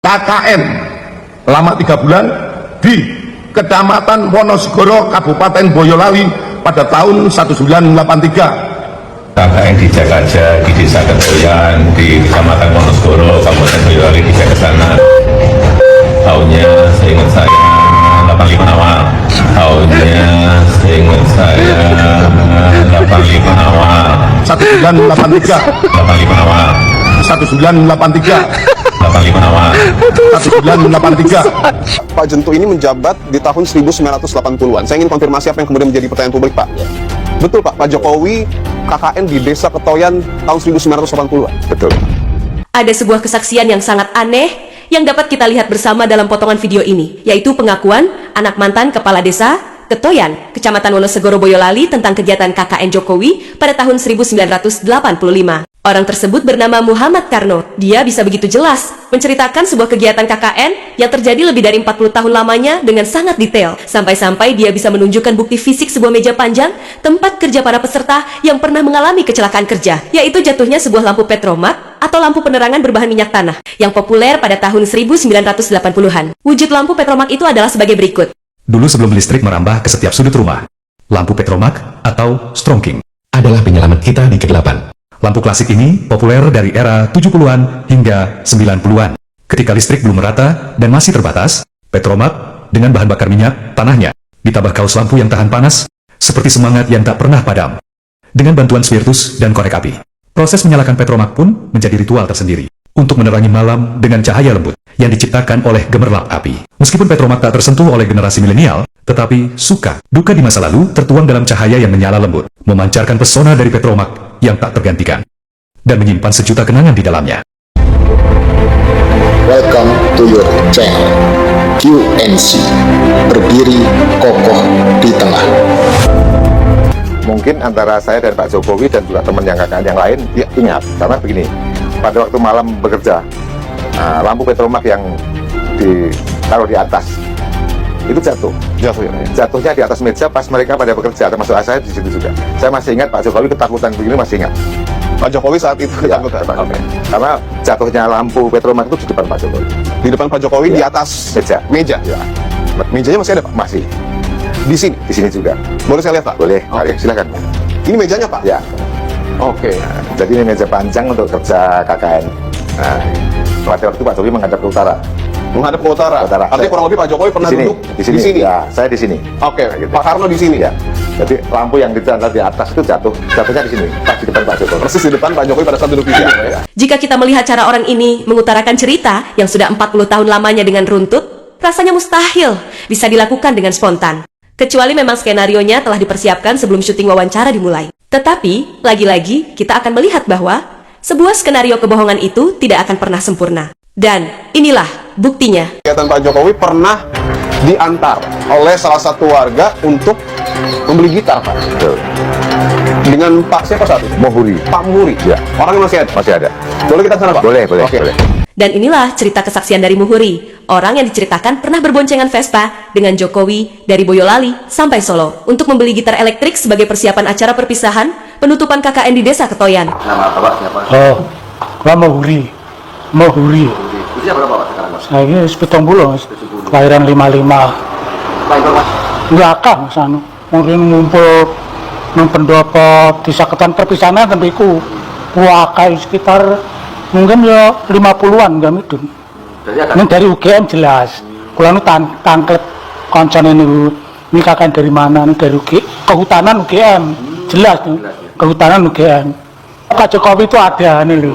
KKN lama 3 bulan di Kecamatan Wonosegoro, Kabupaten Boyolali pada tahun 1983. KKN di Jakarta, di Desa Ketoyan, di Kecamatan Wonosegoro, Kabupaten Boyolali, di sana. Tahunnya seingat saya 85 awal. Tahunnya seingat saya 85 awal. 1983. 85 awal. 1983. 85 awal. 1983. Pak Jento ini menjabat di tahun 1980-an. Saya ingin konfirmasi apa yang kemudian menjadi pertanyaan publik, Pak. Betul, Pak. Pak Jokowi KKN di Desa Ketoyan tahun 1980-an. Betul. Ada sebuah kesaksian yang sangat aneh yang dapat kita lihat bersama dalam potongan video ini, yaitu pengakuan anak mantan Kepala Desa Ketoyan, Kecamatan Wonosegoro, Boyolali tentang kegiatan KKN Jokowi pada tahun 1985. Orang tersebut bernama Muhammad Karno. Dia bisa begitu jelas menceritakan sebuah kegiatan KKN yang terjadi lebih dari 40 tahun lamanya dengan sangat detail. Sampai-sampai dia bisa menunjukkan bukti fisik sebuah meja panjang, tempat kerja para peserta yang pernah mengalami kecelakaan kerja, yaitu jatuhnya sebuah lampu petromak atau lampu penerangan berbahan minyak tanah yang populer pada tahun 1980-an. Wujud lampu petromak itu adalah sebagai berikut. Dulu sebelum listrik merambah ke setiap sudut rumah, lampu petromak atau strongking adalah penyelamat kita di kegelapan. Lampu klasik ini populer dari era 70-an hingga 90-an. Ketika listrik belum merata dan masih terbatas, petromak dengan bahan bakar minyak tanahnya ditambah kaos lampu yang tahan panas, seperti semangat yang tak pernah padam. Dengan bantuan spiritus dan korek api, proses menyalakan petromak pun menjadi ritual tersendiri untuk menerangi malam dengan cahaya lembut yang diciptakan oleh gemerlap api. Meskipun petromak tak tersentuh oleh generasi milenial, tetapi suka duka di masa lalu tertuang dalam cahaya yang menyala lembut, memancarkan pesona dari petromak yang tak tergantikan dan menyimpan sejuta kenangan di dalamnya. Welcome to your channel QNC, berdiri kokoh di tengah. Mungkin antara saya dan Pak Jokowi dan juga teman yang KKN yang lain ya, ingat, karena begini, pada waktu malam bekerja, lampu petromak yang ditaruh di atas itu jatuhnya di atas meja pas mereka pada bekerja, termasuk saya di situ juga. Saya masih ingat Pak Jokowi ketakutan begini, masih ingat. Pak Jokowi saat itu ketakutan. Okay. Karena jatuhnya lampu petromak itu di depan Pak Jokowi. Di depan Pak Jokowi di atas meja. Ya. Mejanya masih ada, Pak? Masih. Di sini juga. Boleh saya lihat, Pak? Boleh. Mari, silakan. Ini mejanya, Pak? Ya. Oke. Jadi ini meja panjang untuk kerja KKN. Nah, pada waktu Pak Jokowi menghadap ke utara. Menghadap ke utara. Artinya kurang lebih Pak Jokowi pernah duduk di sini. Ya, saya di sini. Oke. Nah, gitu. Pak Karno di sini ya. Jadi lampu yang ditanda di atas itu jatuhnya di sini, pas di depan Pak Jokowi. Persis di depan Pak Jokowi pada saat duduk di sini. Ya. Jika kita melihat cara orang ini mengutarakan cerita yang sudah 40 tahun lamanya dengan runtut, rasanya mustahil bisa dilakukan dengan spontan. Kecuali memang skenarionya telah dipersiapkan sebelum syuting wawancara dimulai. Tetapi, lagi-lagi kita akan melihat bahwa sebuah skenario kebohongan itu tidak akan pernah sempurna. Dan inilah buktinya. Kegiatan Pak Jokowi pernah diantar oleh salah satu warga untuk membeli gitar, Pak. Betul. Dengan Pak siapa saat itu? Muhuri. Pak Muhuri. Ya. Orangnya masih ada? Masih ada. Boleh kita sana, Pak? Boleh. Oke. Boleh. Dan inilah cerita kesaksian dari Muhuri, orang yang diceritakan pernah berboncengan Vespa dengan Jokowi dari Boyolali sampai Solo untuk membeli gitar elektrik sebagai persiapan acara perpisahan penutupan KKN di Desa Ketoyan. Nama Bapak siapa? Oh, Pak Muhuri. Usia berapa Pak sekarang, Mas? Saya ini 70, Mas. Kelahiran 55. Pak informasi. Enggak kah, Mas anu. Mungkin ngumpul nang pendopo desa Ketan perpisahan tapi ku wakai sekitar mungkin ya 50-an enggak midun. Ini dari UGM jelas. Kula nu tangklet koncone niku. Ini kakak dari mana? Ini dari kehutanan UGM. Jelas nih. Kehutanan UGM. Pak Jokowi itu ada nih lho.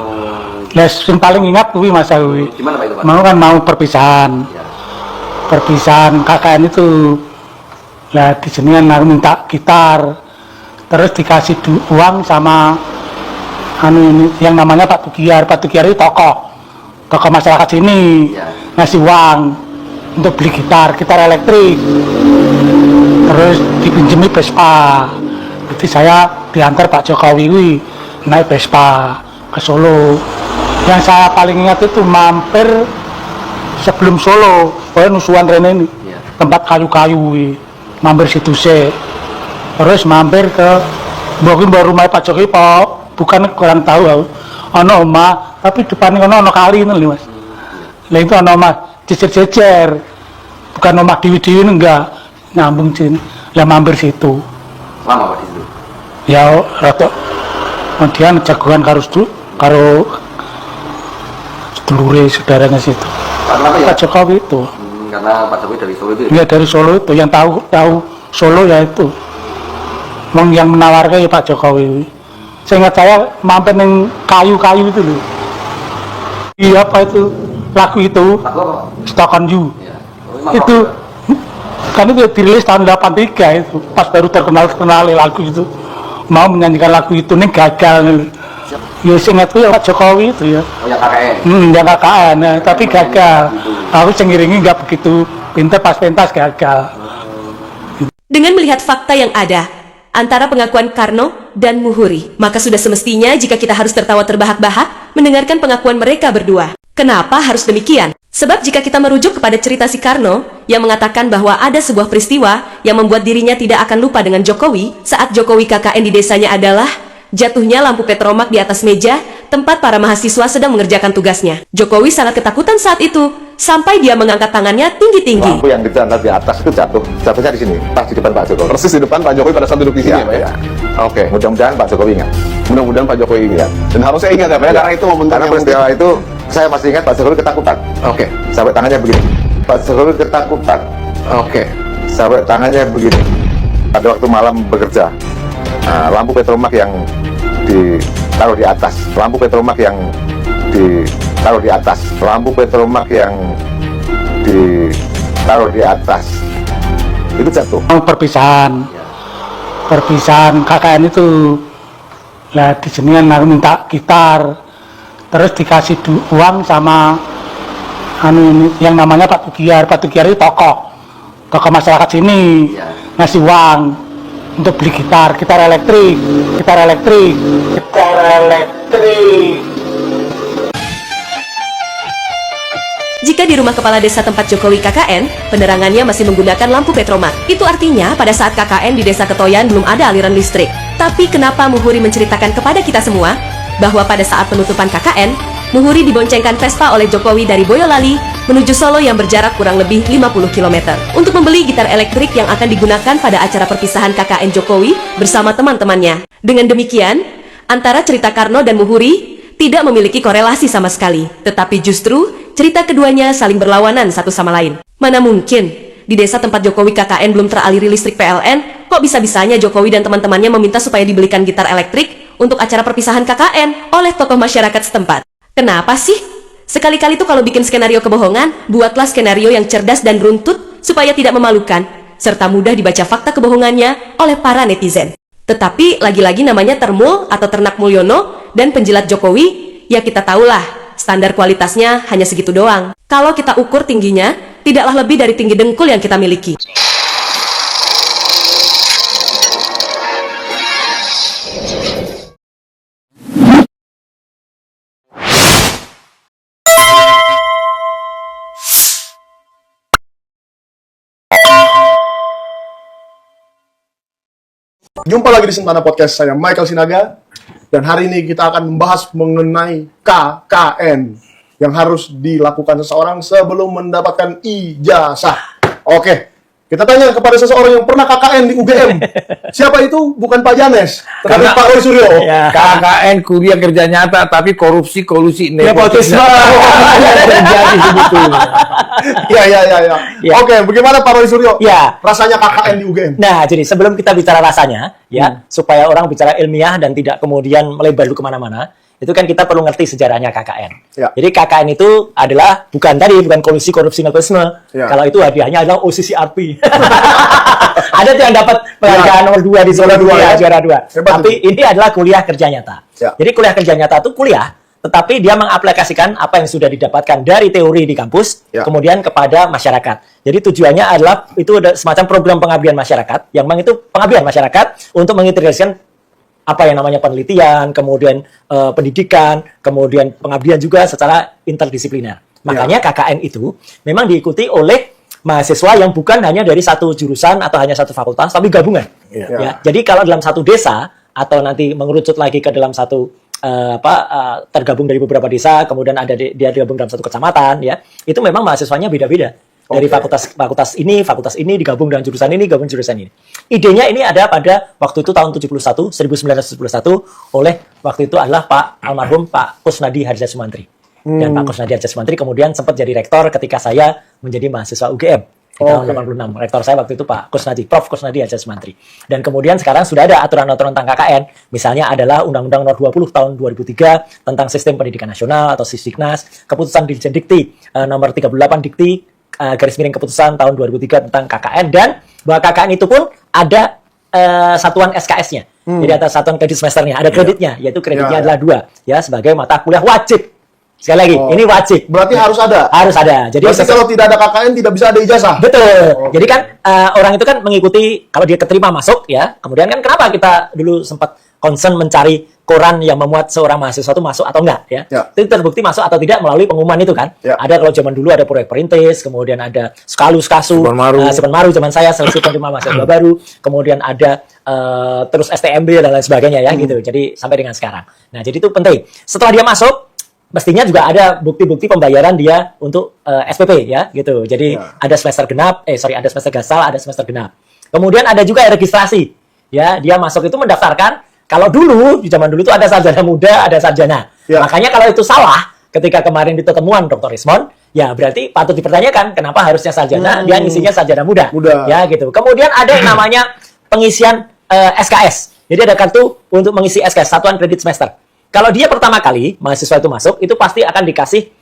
Yang paling ingat kuwi Mas Awi. Gimana Pak itu, Pak? Mau kan mau perpisahan. Perpisahan KKN itu. Lah di sini kan aku minta gitar. Terus dikasih uang sama ini yang namanya Pak Tugiar. Pak Tugiar itu tokoh masyarakat sini. Ngasih uang untuk beli gitar elektrik. Terus dipinjemi Vespa. Jadi saya diantar Pak Jokowi naik Vespa ke Solo. Yang saya paling ingat itu mampir sebelum Solo, nusuan Rene ini, tempat kayu-kayu, mampir situ sih. Terus mampir ke mungkin baru rumah Pak Jokowi, bukan kurang tahu, ono omah, tapi depannya ono kali ini Mas. Lah itu nomah jejer-jejer. Bukan nomah dewi-dewi enggak nyambung sini. Lah mampir situ. Lama Pak di situ? Ya rata kemudian jagoan karo sedulure saudaranya situ. Kenapa ya? Pak Jokowi itu. Karena Pak Jokowi dari Solo itu ya? Ya dari Solo itu yang tahu Solo ya itu. Yang menawarkan ya Pak Jokowi. Seingat saya mampir yang kayu-kayu itu loh. Iya apa itu lagu itu? Lagu apa? Stock on You. Ya. Oh, memang Itu rock, kan itu dirilis tahun 83 itu pas baru terkenal lagu itu mau menyanyikan lagu itu nih gagal nih. Ya seingatku ya Pak Jokowi itu ya. oh yang KKN? Yang KKN ya, tapi gagal. Aku cengiringi nggak begitu pintar pas pentas gagal. Dengan melihat fakta yang ada antara pengakuan Karno dan Muhuri, maka sudah semestinya jika kita harus tertawa terbahak-bahak mendengarkan pengakuan mereka berdua. Kenapa harus demikian? Sebab jika kita merujuk kepada cerita si Karno yang mengatakan bahwa ada sebuah peristiwa yang membuat dirinya tidak akan lupa dengan Jokowi saat Jokowi KKN di desanya adalah jatuhnya lampu petromak di atas meja tempat para mahasiswa sedang mengerjakan tugasnya. Jokowi sangat ketakutan saat itu sampai dia mengangkat tangannya tinggi-tinggi. Lampu yang di atas itu jatuhnya di sini, pas di depan Pak Jokowi. Persis di depan Pak Jokowi pada saat duduk di sini ya Pak ya? Iya. Oke. Mudah-mudahan Pak Jokowi ingat. Mudah-mudahan Pak Jokowi ingat. Dan harusnya ingat ya Pak ya, karena itu momentum Karena yang peristiwa itu saya masih ingat Pak Jokowi ketakutan. Oke. Sampai tangannya begini. Pak Jokowi ketakutan. Oke. Sampai tangannya begini. Pada waktu malam bekerja, lampu petromak yang ditaruh di atas, lampu petromak yang ditaruh di atas, lampu petromak yang ditaruh di atas itu jatuh. Perpisahan KKN itu lah di sini kan aku minta gitar terus dikasih uang sama ini yang namanya Pak Tugiar itu tokoh masyarakat sini ngasih uang untuk beli gitar elektrik. Jika di rumah kepala desa tempat Jokowi KKN, penerangannya masih menggunakan lampu petromak. Itu artinya pada saat KKN di desa Ketoyan belum ada aliran listrik. Tapi kenapa Muhuri menceritakan kepada kita semua bahwa pada saat penutupan KKN, Muhuri diboncengkan Vespa oleh Jokowi dari Boyolali menuju Solo yang berjarak kurang lebih 50 km untuk membeli gitar elektrik yang akan digunakan pada acara perpisahan KKN Jokowi bersama teman-temannya. Dengan demikian, antara cerita Karno dan Muhuri tidak memiliki korelasi sama sekali, tetapi justru cerita keduanya saling berlawanan satu sama lain. Mana mungkin di desa tempat Jokowi KKN belum teraliri listrik PLN, kok bisa-bisanya Jokowi dan teman-temannya meminta supaya dibelikan gitar elektrik untuk acara perpisahan KKN oleh tokoh masyarakat setempat. Kenapa sih? Sekali-kali tuh kalau bikin skenario kebohongan, buatlah skenario yang cerdas dan runtut supaya tidak memalukan, serta mudah dibaca fakta kebohongannya oleh para netizen. Tetapi lagi-lagi namanya Termul atau Ternak Mulyono dan penjilat Jokowi, ya kita tahulah standar kualitasnya hanya segitu doang. Kalau kita ukur tingginya, tidaklah lebih dari tinggi dengkul yang kita miliki. Jumpa lagi di Sentana Podcast, saya Michael Sinaga. Dan hari ini kita akan membahas mengenai KKN yang harus dilakukan seseorang sebelum mendapatkan ijazah. Oke, kita tanya kepada seseorang yang pernah KKN di UGM. Siapa itu? Bukan Pak Janes, tetapi Pak Roy Suryo. Ya. KKN kuliah kerja nyata, tapi korupsi, kolusi, nepotisme. Terjadi sebetulnya. Ya. Oke, bagaimana Pak Roy Suryo? Ya. Rasanya KKN di UGM? Nah, jadi sebelum kita bicara rasanya, ya, supaya orang bicara ilmiah dan tidak kemudian melebar dulu kemana-mana, itu kan kita perlu ngerti sejarahnya KKN. Ya. Jadi KKN itu adalah bukan kolusi, korupsi, nepotisme. Ya. Kalau itu hadiahnya adalah OCCRP. Ada tuh yang dapat penghargaan nomor 2 di Solo ya, juara 2. Tapi ini adalah kuliah kerja nyata. Ya. Jadi kuliah kerja nyata itu kuliah, tetapi dia mengaplikasikan apa yang sudah didapatkan dari teori di kampus, kemudian kepada masyarakat. Jadi tujuannya adalah itu ada semacam program pengabdian masyarakat, yang memang itu pengabdian masyarakat untuk mengintegrasikan apa yang namanya penelitian, kemudian pendidikan, kemudian pengabdian juga secara interdisipliner. Makanya KKN itu memang diikuti oleh mahasiswa yang bukan hanya dari satu jurusan atau hanya satu fakultas, tapi gabungan. Ya. Jadi kalau dalam satu desa atau nanti mengerucut lagi ke dalam satu tergabung dari beberapa desa, kemudian ada dia tergabung dalam satu kecamatan, ya. Itu memang mahasiswanya beda-beda. Dari fakultas ini digabung dengan jurusan ini, gabung jurusan ini. Idenya ini ada pada waktu itu tahun 1971 oleh waktu itu adalah almarhum Pak Kusnadi Harja Sumantri. Dan Pak Kusnadi Harja Sumantri kemudian sempat jadi rektor ketika saya menjadi mahasiswa UGM di tahun 86. Rektor saya waktu itu Pak Kusnadi, Prof. Kusnadi Harja Sumantri. Dan kemudian sekarang sudah ada aturan-aturan tentang KKN, misalnya adalah Undang-Undang Nomor 20 tahun 2003 tentang Sistem Pendidikan Nasional atau Sisdiknas, keputusan Dirjen Dikti Nomor 38 Dikti garis miring keputusan tahun 2003 tentang KKN, dan bahwa KKN itu pun ada satuan SKS-nya. Jadi ada satuan kredit semesternya, ada kreditnya, yaitu kreditnya adalah 2 ya sebagai mata kuliah wajib. Sekali lagi, ini wajib. Berarti harus ada. Harus ada. Jadi kalau tidak ada KKN tidak bisa ada ijazah. Betul. Jadi kan orang itu kan mengikuti kalau dia keterima masuk ya. Kemudian kan kenapa kita dulu sempat concern mencari koran yang memuat seorang mahasiswa itu masuk atau enggak ya. Itu terbukti masuk atau tidak melalui pengumuman itu kan. Ada kalau zaman dulu ada proyek perintis, kemudian ada Skalus Kasu, Sepenmaru zaman saya seleksi penerima mahasiswa baru, kemudian ada terus STMB dan lain sebagainya ya gitu. Jadi sampai dengan sekarang. Nah, jadi itu penting. Setelah dia masuk, mestinya juga ada bukti-bukti pembayaran dia untuk SPP ya gitu. Jadi ada semester genap, ada semester gasal, ada semester genap. Kemudian ada juga registrasi. Ya, dia masuk itu mendaftarkan. Kalau dulu, di zaman dulu itu ada sarjana muda, ada sarjana. Makanya kalau itu salah, ketika kemarin di temuan Dr. Rismon, ya berarti patut dipertanyakan kenapa harusnya sarjana, dia ngisinya sarjana muda. Ya gitu. Kemudian ada yang namanya pengisian SKS. Jadi ada kartu untuk mengisi SKS, satuan kredit semester. Kalau dia pertama kali mahasiswa itu masuk, itu pasti akan dikasih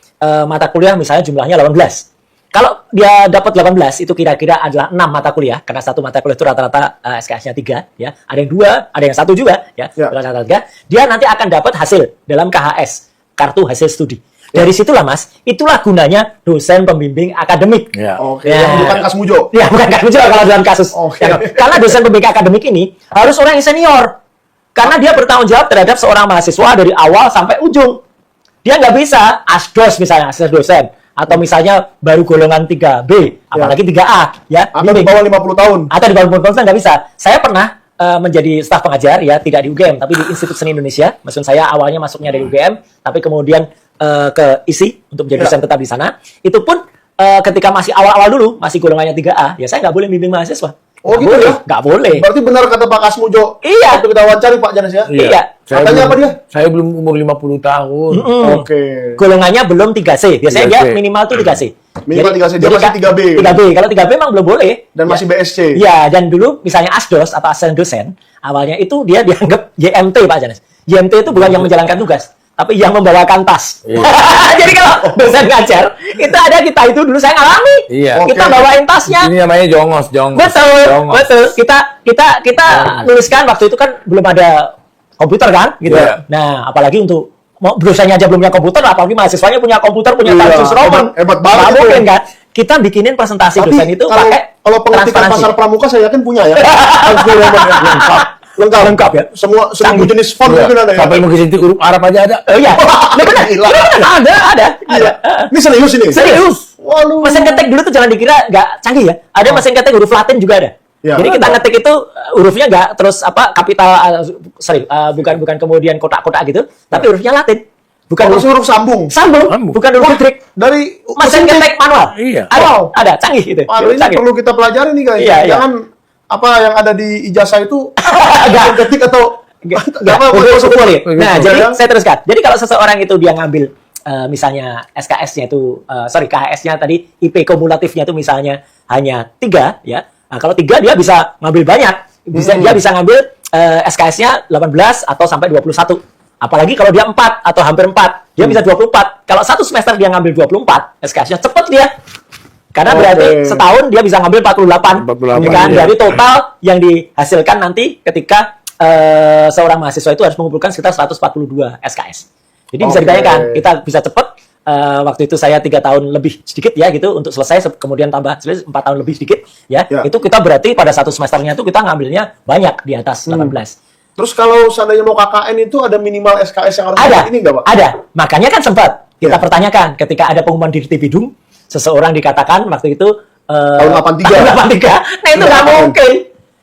mata kuliah misalnya jumlahnya 18. Kalau dia dapat 18, itu kira-kira adalah 6 mata kuliah, karena satu mata kuliah itu rata-rata SKS-nya 3, ya. Ada yang 2, ada yang 1 juga, ya. Rata-rata 3. Dia nanti akan dapat hasil dalam KHS, kartu hasil studi. Dari situlah, Mas, itulah gunanya dosen pembimbing akademik. Bukan Kasmujo. Ya, bukan Kasmujo kalau dalam kasus. Karena dosen pembimbing akademik ini harus orang yang senior. Karena dia bertanggung jawab terhadap seorang mahasiswa dari awal sampai ujung. Dia nggak bisa asdos misalnya, asisten dosen. Atau misalnya baru golongan 3B, apalagi 3A, ya. Atau di bawah 50 tahun. Atau di bawah 50 tahun nggak bisa. Saya pernah menjadi staf pengajar, ya, tidak di UGM, tapi di Institut Seni Indonesia. Maksud saya awalnya masuknya dari UGM, tapi kemudian ke ISI untuk menjadi dosen tetap di sana. Itu pun ketika masih awal-awal dulu, masih golongannya 3A, ya saya nggak boleh bimbing mahasiswa. Oh gitu ya? Nggak boleh. Berarti benar kata Pak Kasmujo. Iya. Waktu kita wawancari Pak Janes ya? Iya. Katanya apa dia? Saya belum umur 50 tahun. Golongannya belum 3C. Biasanya 3C. Dia minimal tuh 3C. Minimal 3C. Dia masih 3B. 3B. Kalau 3B memang belum boleh. Dan masih BSC. Iya. Dan dulu misalnya ASDOS atau asisten dosen, awalnya itu dia dianggap YMT Pak Janes. YMT itu bukan yang menjalankan tugas, tapi yang membawakan tas. Jadi kalau dosen ngajar, itu ada kita itu dulu saya ngalami. Kita bawain tasnya. Ini namanya jongos. Betul. Kita nuliskan waktu itu kan belum ada komputer kan, gitu. Nah, apalagi untuk dosennya aja belum punya komputer, apalagi mahasiswanya punya komputer, punya Tarsus Roman. Hebat banget. Mungkin kan? Kita bikinin presentasi dosen itu pakai kalau pengetikan pasar pramuka saya yakin punya ya. Lengkap ya. Semua jenis font mungkin ada ya. Sampai mau ganti huruf Arab aja ada. Iya. Ada. Ini serius ini. Serius. Waduh. Mesin ketik dulu tuh jangan dikira nggak canggih ya. Ada mesin ketik huruf Latin juga ada. Jadi kita ngetik itu hurufnya nggak terus kapital bukan kemudian kotak-kotak gitu, tapi hurufnya Latin. Bukan huruf sambung. Bukan huruf trik. Dari mesin ketik manual. Iya. Ada canggih gitu. Ini perlu kita pelajari nih guys. Jangan apa yang ada di ijazah itu ketik atau boleh. Nah, jadi saya teruskan. Jadi kalau seseorang itu dia ngambil misalnya SKS-nya itu KHS-nya tadi IP kumulatifnya itu misalnya hanya 3 ya. Nah, kalau 3 dia bisa ngambil banyak. Dia bisa ngambil SKS-nya 18 atau sampai 21. Apalagi kalau dia 4 atau hampir 4, dia bisa 24. Kalau satu semester dia ngambil 24, SKS-nya cepet dia. Karena berarti setahun dia bisa ngambil 48 kan? Dari total yang dihasilkan nanti ketika seorang mahasiswa itu harus mengumpulkan sekitar 142 SKS. Jadi bisa ditanyakan, kita bisa cepat. Waktu itu saya 3 tahun lebih sedikit ya gitu untuk selesai, kemudian tambah 4 tahun lebih sedikit ya. Itu kita berarti pada satu semesternya itu kita ngambilnya banyak di atas 18. Terus kalau seandainya mau KKN itu ada minimal SKS yang harus ini nggak Pak? Ada. Makanya kan sempat kita pertanyakan ketika ada pengumuman di Bidung, seseorang dikatakan waktu itu tahun 83. Nah itu nggak mungkin.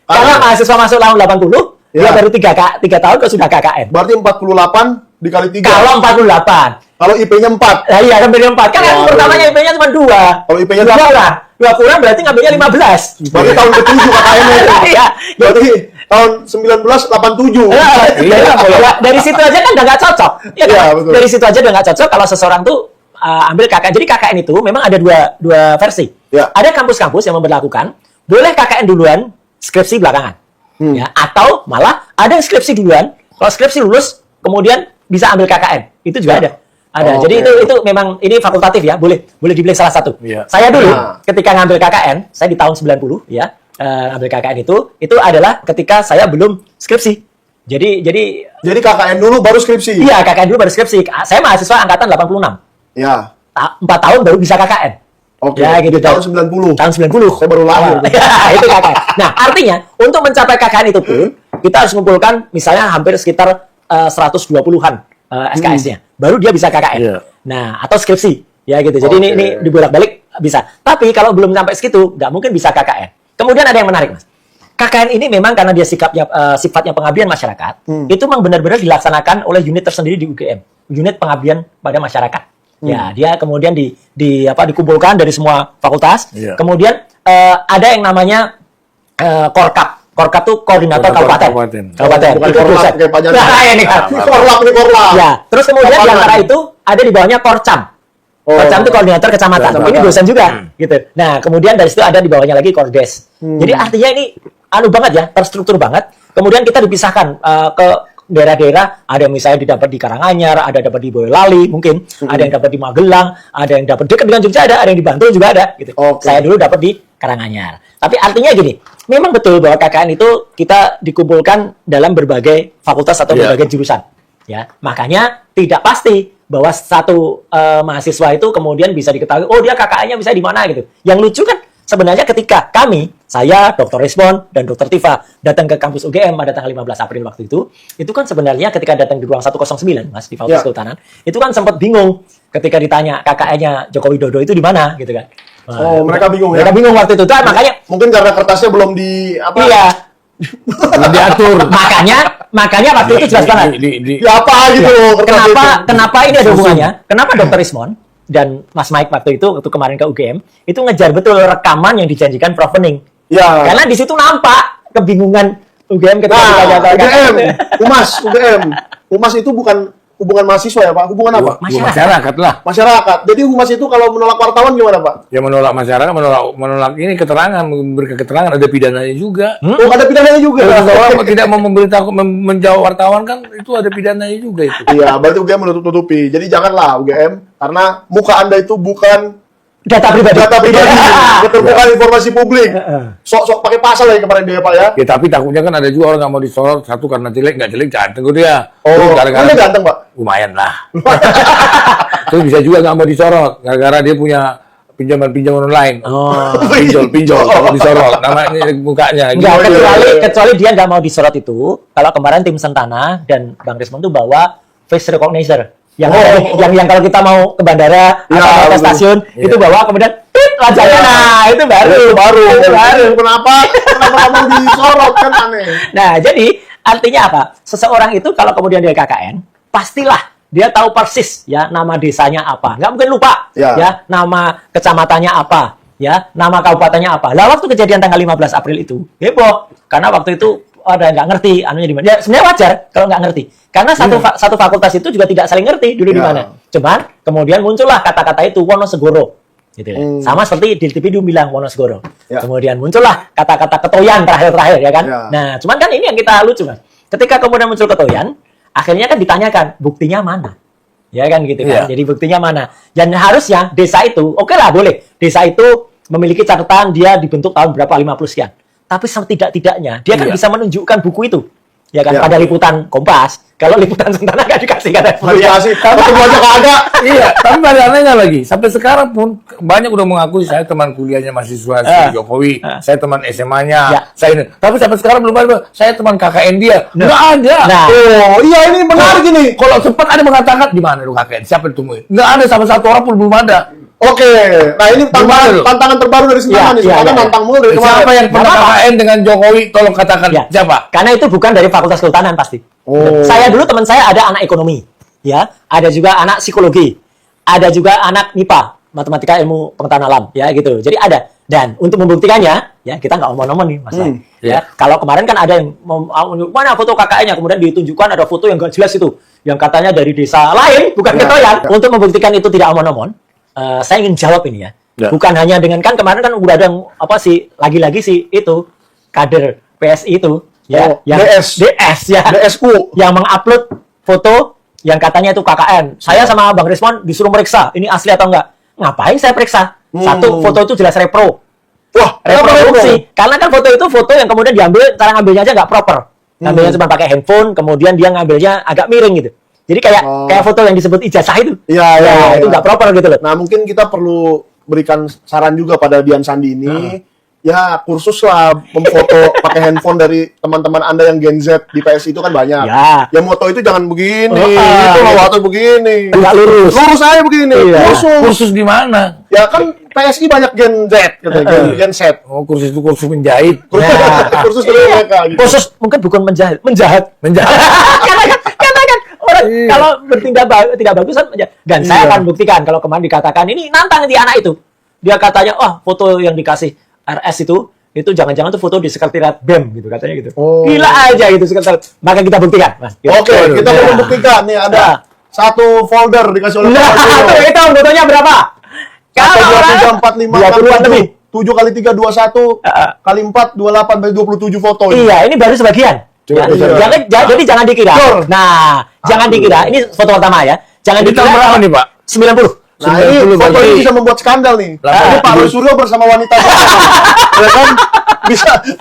Karena mahasiswa masuk tahun 80, dia baru 3 tahun kok sudah KKN. Berarti 48 dikali 3. Kalau 48. Kalau IP-nya 4. Nah, iya, ngambilnya 4. Kan yang pertamanya IP-nya cuma 2. Kalau IP-nya 2 kurang. 2 kurang berarti ngambilnya 15. Berarti tahun ke-7 KKN-nya itu. Iya. Berarti tahun 1987. Iya, dari situ aja kan udah nggak cocok. Ya, kan? Iya, betul. Dari situ aja udah nggak cocok kalau seseorang tuh ambil KKN. Jadi KKN itu memang ada dua versi. Ya. Ada kampus-kampus yang memberlakukan boleh KKN duluan, skripsi belakangan. Ya, atau malah ada yang skripsi duluan, kalau skripsi lulus kemudian bisa ambil KKN. Itu juga ada. Ada. Jadi itu memang ini fakultatif ya, boleh dipilih salah satu. Saya dulu ketika ngambil KKN, saya di tahun 90 ya, ngambil KKN itu adalah ketika saya belum skripsi. Jadi KKN dulu baru skripsi. Iya, KKN dulu baru skripsi. Saya mahasiswa angkatan 86. Ya. 4 tahun baru bisa KKN. Oke. Ya, gitu. Tahun 90. Tahun 90. Saya baru lahir. Ya, itu KKN. Nah, artinya untuk mencapai KKN itu pun kita harus mengumpulkan misalnya hampir sekitar 120-an SKS-nya. Baru dia bisa KKN. Nah, atau skripsi. Ya gitu. Jadi ini dibolak-balik bisa. Tapi kalau belum sampai segitu, nggak mungkin bisa KKN. Kemudian ada yang menarik, Mas. KKN ini memang karena dia sifatnya pengabdian masyarakat, itu memang benar-benar dilaksanakan oleh unit tersendiri di UGM. Unit pengabdian pada masyarakat. Ya, dia kemudian dikumpulkan dari semua fakultas. Kemudian ada yang namanya Korkap. Korkap itu koordinator kabupaten. Bukan Itu Korlap pusat. kayak Pak Jansen. Nah, ini kan. Korlap. Ya, terus kemudian di antara itu ada di bawahnya Korcam. Korcam itu koordinator kecamatan. Ini dosen juga, gitu. Nah, kemudian dari situ ada di bawahnya lagi Kordes. Jadi artinya ini banget ya, terstruktur banget. Kemudian kita dipisahkan ke daerah-daerah, ada yang misalnya didapat di Karanganyar, ada dapat di Boyolali mungkin, ada yang dapat di Magelang, ada yang dapat dekat dengan Jogja, ada yang di Bantul juga ada gitu. Saya dulu dapat di Karanganyar. Tapi artinya gini, memang betul bahwa KKN itu kita dikumpulkan dalam berbagai fakultas atau berbagai jurusan. Ya, makanya tidak pasti bahwa satu mahasiswa itu kemudian bisa diketahui, oh dia KKN-nya bisa di mana gitu. Yang lucu kan sebenarnya ketika saya, Dr. Resmond, dan Dr. Tifa datang ke kampus UGM pada tanggal 15 April waktu itu kan sebenarnya ketika datang di ruang 109, Mas, di Fakultas Kehutanan, itu kan sempat bingung ketika ditanya KKN-nya Joko Widodo itu di mana, gitu kan. Mereka bingung ya? Mereka bingung waktu itu. Makanya mungkin karena kertasnya belum Iya. belum diatur. Makanya waktu itu jelas banget. apa gitu loh. Kenapa ini ada hubungannya? Kenapa Dr. Resmond dan Mas Mike waktu kemarin ke UGM itu ngejar betul rekaman yang dijanjikan Prof. Bening. Ya. Karena di situ nampak kebingungan UGM ketika UGM, Humas itu bukan hubungan mahasiswa ya Pak? Hubungan apa? Masyarakat lah. Masyarakat. Jadi Humas itu kalau menolak wartawan gimana Pak? Ya menolak masyarakat, menolak ini keterangan, memberikan keterangan, ada pidananya juga. Oh, ada pidananya juga. Kalau tidak mau memberitahu, menjawab wartawan kan itu ada pidananya juga itu. Iya, berarti UGM menutup-nutupi. Jadi janganlah UGM, karena muka Anda itu bukan data pribadi, keterbukaan informasi publik. Sok-sok pakai pasal lagi kemarin dia Pak ya. Ya tapi takutnya kan ada juga orang nggak mau disorot, satu karena jelek, nggak jelek ganteng dia. Oh, gara-gara dia ganteng Pak? Lumayan lah. Terus bisa juga nggak mau disorot, gara-gara dia punya pinjaman online. Pinjol kalau disorot, namanya mukanya. Kecuali dia nggak mau disorot itu, kalau kemarin tim Sentana dan Bang Resmond tuh bawa face recognizer. Yang kalau kita mau ke bandara atau ke stasiun itu bawa kemudian wajahnya, nah itu baru. Kenapa mau disorot kan aneh. Nah jadi artinya apa? Seseorang itu kalau kemudian dia KKN pastilah dia tahu persis ya nama desanya apa, nggak mungkin lupa ya nama kecamatannya apa, ya nama kabupatennya apa. Lah waktu kejadian tanggal 15 April itu heboh karena waktu itu ada yang nggak ngerti anunya di mana. Ya sebenarnya wajar kalau nggak ngerti. Karena satu fakultas itu juga tidak saling ngerti dulu di mana. Cuman kemudian muncullah kata-kata itu Wonosegoro. Gitu ya. Sama seperti di TV dulu bilang Wonosegoro. Kemudian muncullah kata-kata Ketoyan terakhir ya kan. Nah, cuman kan ini yang kita lucu Mas. Ketika kemudian muncul Ketoyan, akhirnya kan ditanyakan buktinya mana. Ya kan gitu kan. Jadi buktinya mana? Dan harusnya desa itu, oke lah boleh. Desa itu memiliki catatan dia dibentuk tahun berapa 50 sekian. Tapi setidak-tidaknya dia kan bisa menunjukkan buku itu. Ya kan pada liputan Kompas. Kalau liputan Sentana nggak dikasih kan? Dikasih. Ketemu aja kagak. Iya, tapi ada anehnya lagi. Sampai sekarang pun banyak udah mengakui saya teman kuliahnya mahasiswa Jokowi, saya teman SMA-nya, saya ini. Tapi sampai sekarang belum ada. Saya teman KKN dia. Nggak ada. Oh, iya ini menarik ini. Kalau sempat ada mengatakan di mana lu KKN? Siapa ditemuin? Nggak ada sama satu orang pun belum ada. Oke, nah ini tantangan terbaru dari Sentana nih. Sentana nantang mulu dari kemarin. Siapa yang pernah KKN dengan Jokowi? Tolong katakan siapa? Karena itu bukan dari Fakultas Kehutanan pasti. Saya dulu teman saya ada anak ekonomi. ya, ada juga anak psikologi, ada juga anak MIPA, matematika ilmu pengetahuan alam, ya gitu. Jadi ada. Dan untuk membuktikannya, ya kita nggak omong-omong nih, Mas. Ya, kalau kemarin kan ada yang mana foto KKN-nya, kemudian ditunjukkan ada foto yang nggak jelas itu, yang katanya dari desa lain, bukan Ketoyan. Untuk membuktikan itu tidak omong-omong, saya ingin jawab ini ya. Bukan hanya dengan kan kemarin kan udah ada yang apa sih lagi-lagi sih itu kader PSI itu ya yang DS ya DSU yang mengupload foto yang katanya itu KKN. Saya sama Bang Rismon disuruh meriksa ini asli atau enggak. Ngapain saya periksa? Satu, foto itu jelas repro. Wah, reproduksi. Karena kan foto itu foto yang kemudian diambil, cara ngambilnya aja nggak proper. Ngambilnya cuma pakai handphone, kemudian dia ngambilnya agak miring gitu. Jadi kayak foto yang disebut ijazah itu. Iya. Itu nggak proper gitu loh. Nah, mungkin kita perlu berikan saran juga pada Dian Sandi ini. Ya, kursus lah memfoto pakai handphone dari teman-teman Anda yang Gen Z di PSI itu kan banyak. Ya moto itu jangan begini, itu loh atau begini. Enggak lurus. Lurus aja begini. Kursus di mana? Ya kan PSI banyak Gen Z katanya, Gen Z. Oh, kursus itu kursus menjahit. Kursus dari mereka gitu. Kursus mungkin bukan menjahat. Karena kan orang kalau bertindak tidak bagus kan menjahat. Dan saya akan buktikan kalau kemarin dikatakan ini nantang di anak itu. Dia katanya, foto yang dikasih RS itu jangan-jangan tuh foto di sekretariat BEM gitu katanya gitu. Gila aja gitu sekretariat. Maka kita buktikan, Mas. Oke, kita perlu buktikan nih ada satu folder dikasih oleh Pak Suryo. Itu fotonya berapa? Kalau 23, 45, 20 lebih. 7 kali 3 21 kali 4 28 berarti 27 foto. Iya, ini baru sebagian. Jadi jangan dikira. Nah, jangan dikira. Ini foto pertama ya. Jangan dikira berapa nih, Pak? 90. Nah, ini foto ini bisa membuat skandal nih. Ini Pak Suryo bersama wanita. Ya kan?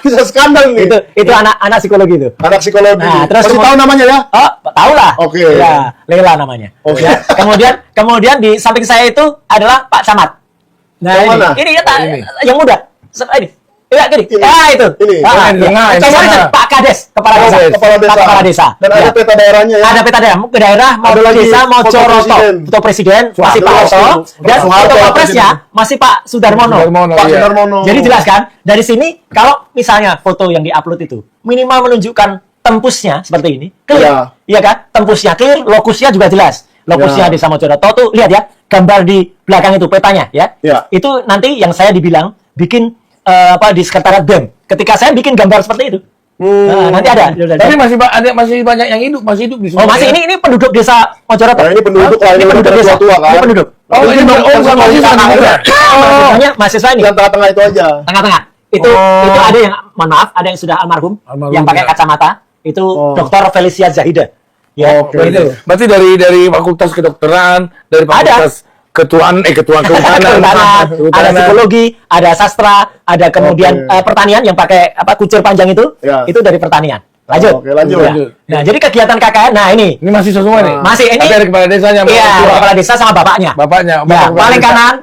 Bisa skandal nih. Itu anak psikologi itu. Anak psikologi. Nah, terus masih tahu namanya ya? Oh, tahu lah. Oke. Ya, Lela namanya. Oke. Ya, kemudian di samping saya itu adalah Pak Camat. Nah, yang mana? Ini yang muda. Ini. Ya, gini. Ini. Ya, itu. Ini. Pak Kades, kepala desa. Dan ada peta daerahnya ya. Ada peta daerah, mau desa, mau Coroto. Foto presiden masih Pak Oto. Dan foto wapresnya masih Pak Sudarmono. Pak Sudarmono. Jadi jelas kan? Dari sini kalau misalnya foto yang diupload itu minimal menunjukkan tempusnya seperti ini. Clear. Iya kan? Tempusnya clear, lokusnya juga jelas. Lokusnya desa Mojoroto tuh lihat ya, gambar di belakang itu petanya ya. Itu nanti yang saya dibilang bikin di sekretariat BEM. Ketika saya bikin gambar seperti itu. Nah, nanti ada. Tapi masih banyak yang hidup, masih hidup di sini. Oh, masih ini penduduk desa Mojoroto. Nah, ini penduduk lah, ini penduduk desa tua kan. Ini penduduk. Ini bukan mahasiswa juga. Mahasiswa ini. Yang tengah-tengah itu aja. Tengah-tengah. Itu ada yang mohon maaf, ada yang sudah almarhum yang pakai kacamata. Itu Dr. Felicia Zahida. Ya, itu. Berarti dari Fakultas Kedokteran, dari Fakultas kehutanan, ada psikologi, ada sastra, ada kemudian pertanian yang pakai kucur panjang itu dari pertanian. Lanjut. Lanjut. Nah, jadi kegiatan KKN, nah ini masih semua nih. Masih ini. Ada kepala desanya. Iya, kepala desa sama bapaknya. Ya, paling kanan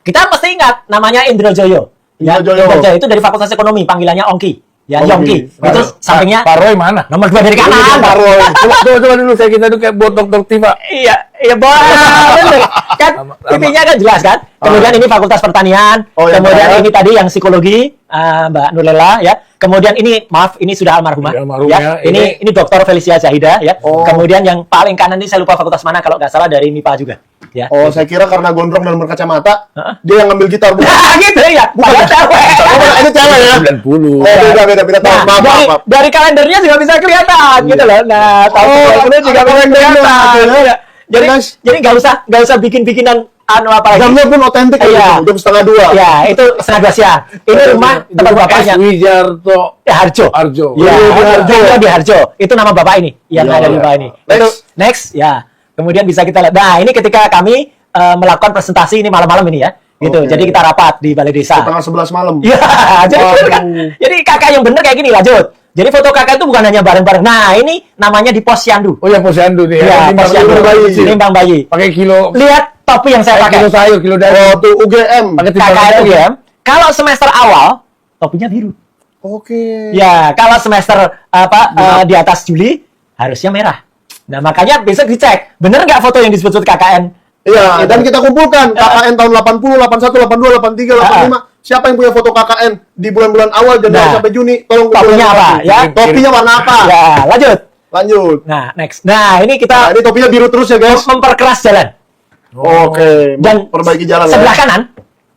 kita mesti ingat namanya Indro Joyo. Ya, Indro Joyo itu dari Fakultas Ekonomi, panggilannya Ongki. Ya, Yongki. Itu sampingnya Pak Roy mana? Nomor 2 dari kanan. Pak Roy. Coba dulu kita kayak buat Dokter Tifa. Iya, bener. Kan tipinya kan jelas kan. Kemudian ini Fakultas Pertanian. Kemudian ini tadi yang psikologi, Mbak Nurlela ya. Kemudian ini maaf, ini sudah almarhumah. Ya. Ini Dr. Felicia Zahida ya. Kemudian yang paling kanan ini saya lupa fakultas mana kalau nggak salah dari MIPA juga. Ya. Oh, saya kira karena gondrong dan berkacamata, dia yang ngambil gitar. Gitu ya. Bukan cewek. Ini cewek ya. 90. Oh, beda. Maaf. Dari kalendernya juga bisa kelihatan gitu loh. Nah, tahun juga bisa kelihatan. Jadi nggak usah bikin-bikinan apa lagi. Jamnya pun otentik ya. Jam 1:30. Ya, itu 1:30 siang. Ini rumah tempat bapaknya. Wijarto Harjo. Ya, di Harjo. Itu nama bapak ini yang ada di bawah ini. Next, ya. Kemudian bisa kita lihat. Nah, ini ketika kami melakukan presentasi ini malam-malam ini ya. Gitu. Jadi kita rapat di balai desa. Tanggal 11 malam. Iya. Jadi kakak yang bener kayak gini, lanjut. Jadi foto kakak itu bukan hanya bareng-bareng. Nah, ini namanya di posyandu. Oh ya, posyandu nih. Ya, posyandu limbang bayi. Pakai kilo. Lihat topi yang saya pakai. Kilo sayur, kilo daging. Oh, tuh UGM. KKN UGM. Kalau semester awal topinya biru. Oke. Ya, kalau semester di atas Juli harusnya merah. Nah, makanya besok dicek, bener nggak foto yang disebut KKN? Iya, dan kita kumpulkan KKN tahun 80, 81, 82, 83, 85. Siapa yang punya foto KKN di bulan-bulan awal Januari sampai Juni? Tolong topinya apa? Ya, topinya warna apa? Ya, lanjut. Lanjut. Nah, next. Nah, ini Nah, kita ini topinya biru terus ya, guys. memperkeras jalan. Oke, Dan perbaiki jalan sebelah ya. kanan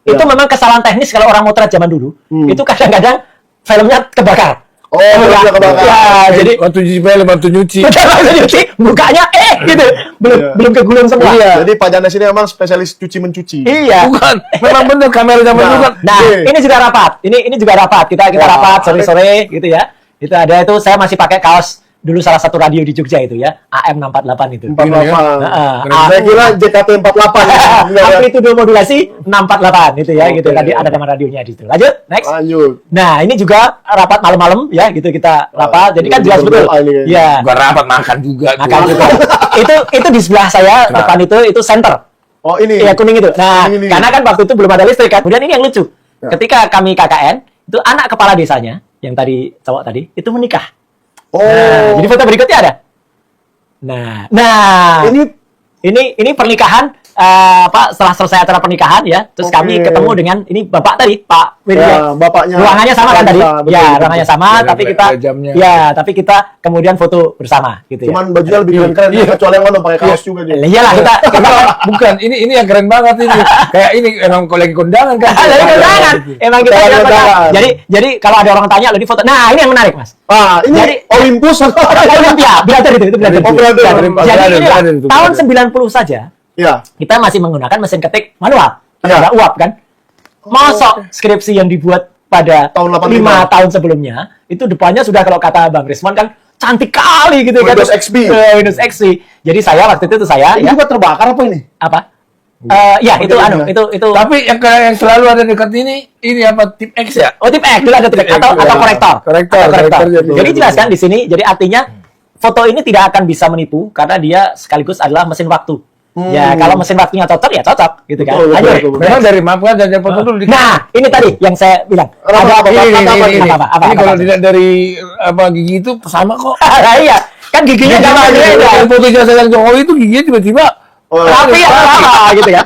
itu Ya. memang kesalahan teknis kalau orang motret zaman dulu. Itu kadang-kadang filmnya kebakar. Oh, filmnya kebakar. Ya, jadi waktu nyuci film, waktu nyuci. betul waktu nyuci mukanya gitu. Belum kegulung semua. Jadi Pak Janes ini memang spesialis cuci-mencuci. Iya. Bukan, memang bener kamera zaman dulu kan. Nah, Oke. ini juga rapat. Ini juga rapat. Kita Wah, rapat sore-sore gitu ya. Itu ada itu saya masih pakai kaos dulu salah satu radio di Jogja itu ya, AM 648 itu. 48. Heeh. Saya kira JKT 48. Amplitudo modulasi 648 itu ya, gitu. Oke. Tadi ada nama radionya di situ. Lanjut, next. Lanjut. Nah, ini juga rapat malam-malam ya, gitu kita rapat. Jadi kan jelas betul. Ya. Bukan rapat, makan juga. tuh. Makan juga. itu di sebelah saya depan itu center. Oh, ini. Iya, kuning itu. Nah, Ini. karena kan waktu itu belum ada listrik kan. Kemudian ini yang lucu. Ketika kami KKN, itu anak kepala desanya yang tadi cowok tadi itu menikah. Oh. Nah, jadi foto berikutnya ada. Nah, ini pernikahan setelah selesai acara pernikahan ya, terus kami ketemu dengan ini bapak tadi, Pak Wirya. Ya, bapaknya. Ruangannya sama kan tadi? Betul, Ya, betul. ruangannya sama, tapi kita tapi kita kemudian foto bersama gitu ya. Cuman bajunya lebih keren-keren kecuali yang mana pakai kaos juga dia. Iyalah kita Bukan, ini yang keren banget ini. Kayak ini emang lagi kondangan kan. lagi kondangan. Emang kita Kondangan. lagi kondangan. Jadi kalau ada orang tanya lo di foto. Nah, ini yang menarik, Mas. Ah, ini Jadi Olympus atau Olympia, belajar itu belajar. Oh, belajar. Jadi inilah, Belajar itu, tahun belajar. 90 saja Ya. kita masih menggunakan mesin ketik manual. Ya. Ada uap kan? Masuk skripsi yang dibuat pada Tahun 85. 5 tahun sebelumnya, itu depannya sudah kalau kata Bang Risman kan cantik kali gitu kan. Windows XP. Windows XP. Jadi saya waktu itu saya Ini ya juga terbakar apa ini? apa? Ya itu itu Tapi yang selalu ada dekat ini apa tip X ya? oh tip X dulu ada tip X atau korektor. Korektor, Atau korektor jadi. Jadi jelas kan di sini. Jadi artinya foto ini tidak akan bisa menipu karena dia sekaligus adalah mesin waktu. Ya kalau mesin waktunya cocok ya cocok gitu kan. Betul, Lanjut. betul, betul. Memang dari map kan dan foto dulu. Nah, ini tadi yang saya bilang. Apa, Ini. Apa? Ini kalau dilihat dari apa gigi itu sama kok. Iya, kan giginya sama beda. Foto jasa yang Jokowi itu giginya tiba-tiba Tapi ya sama gitu ya.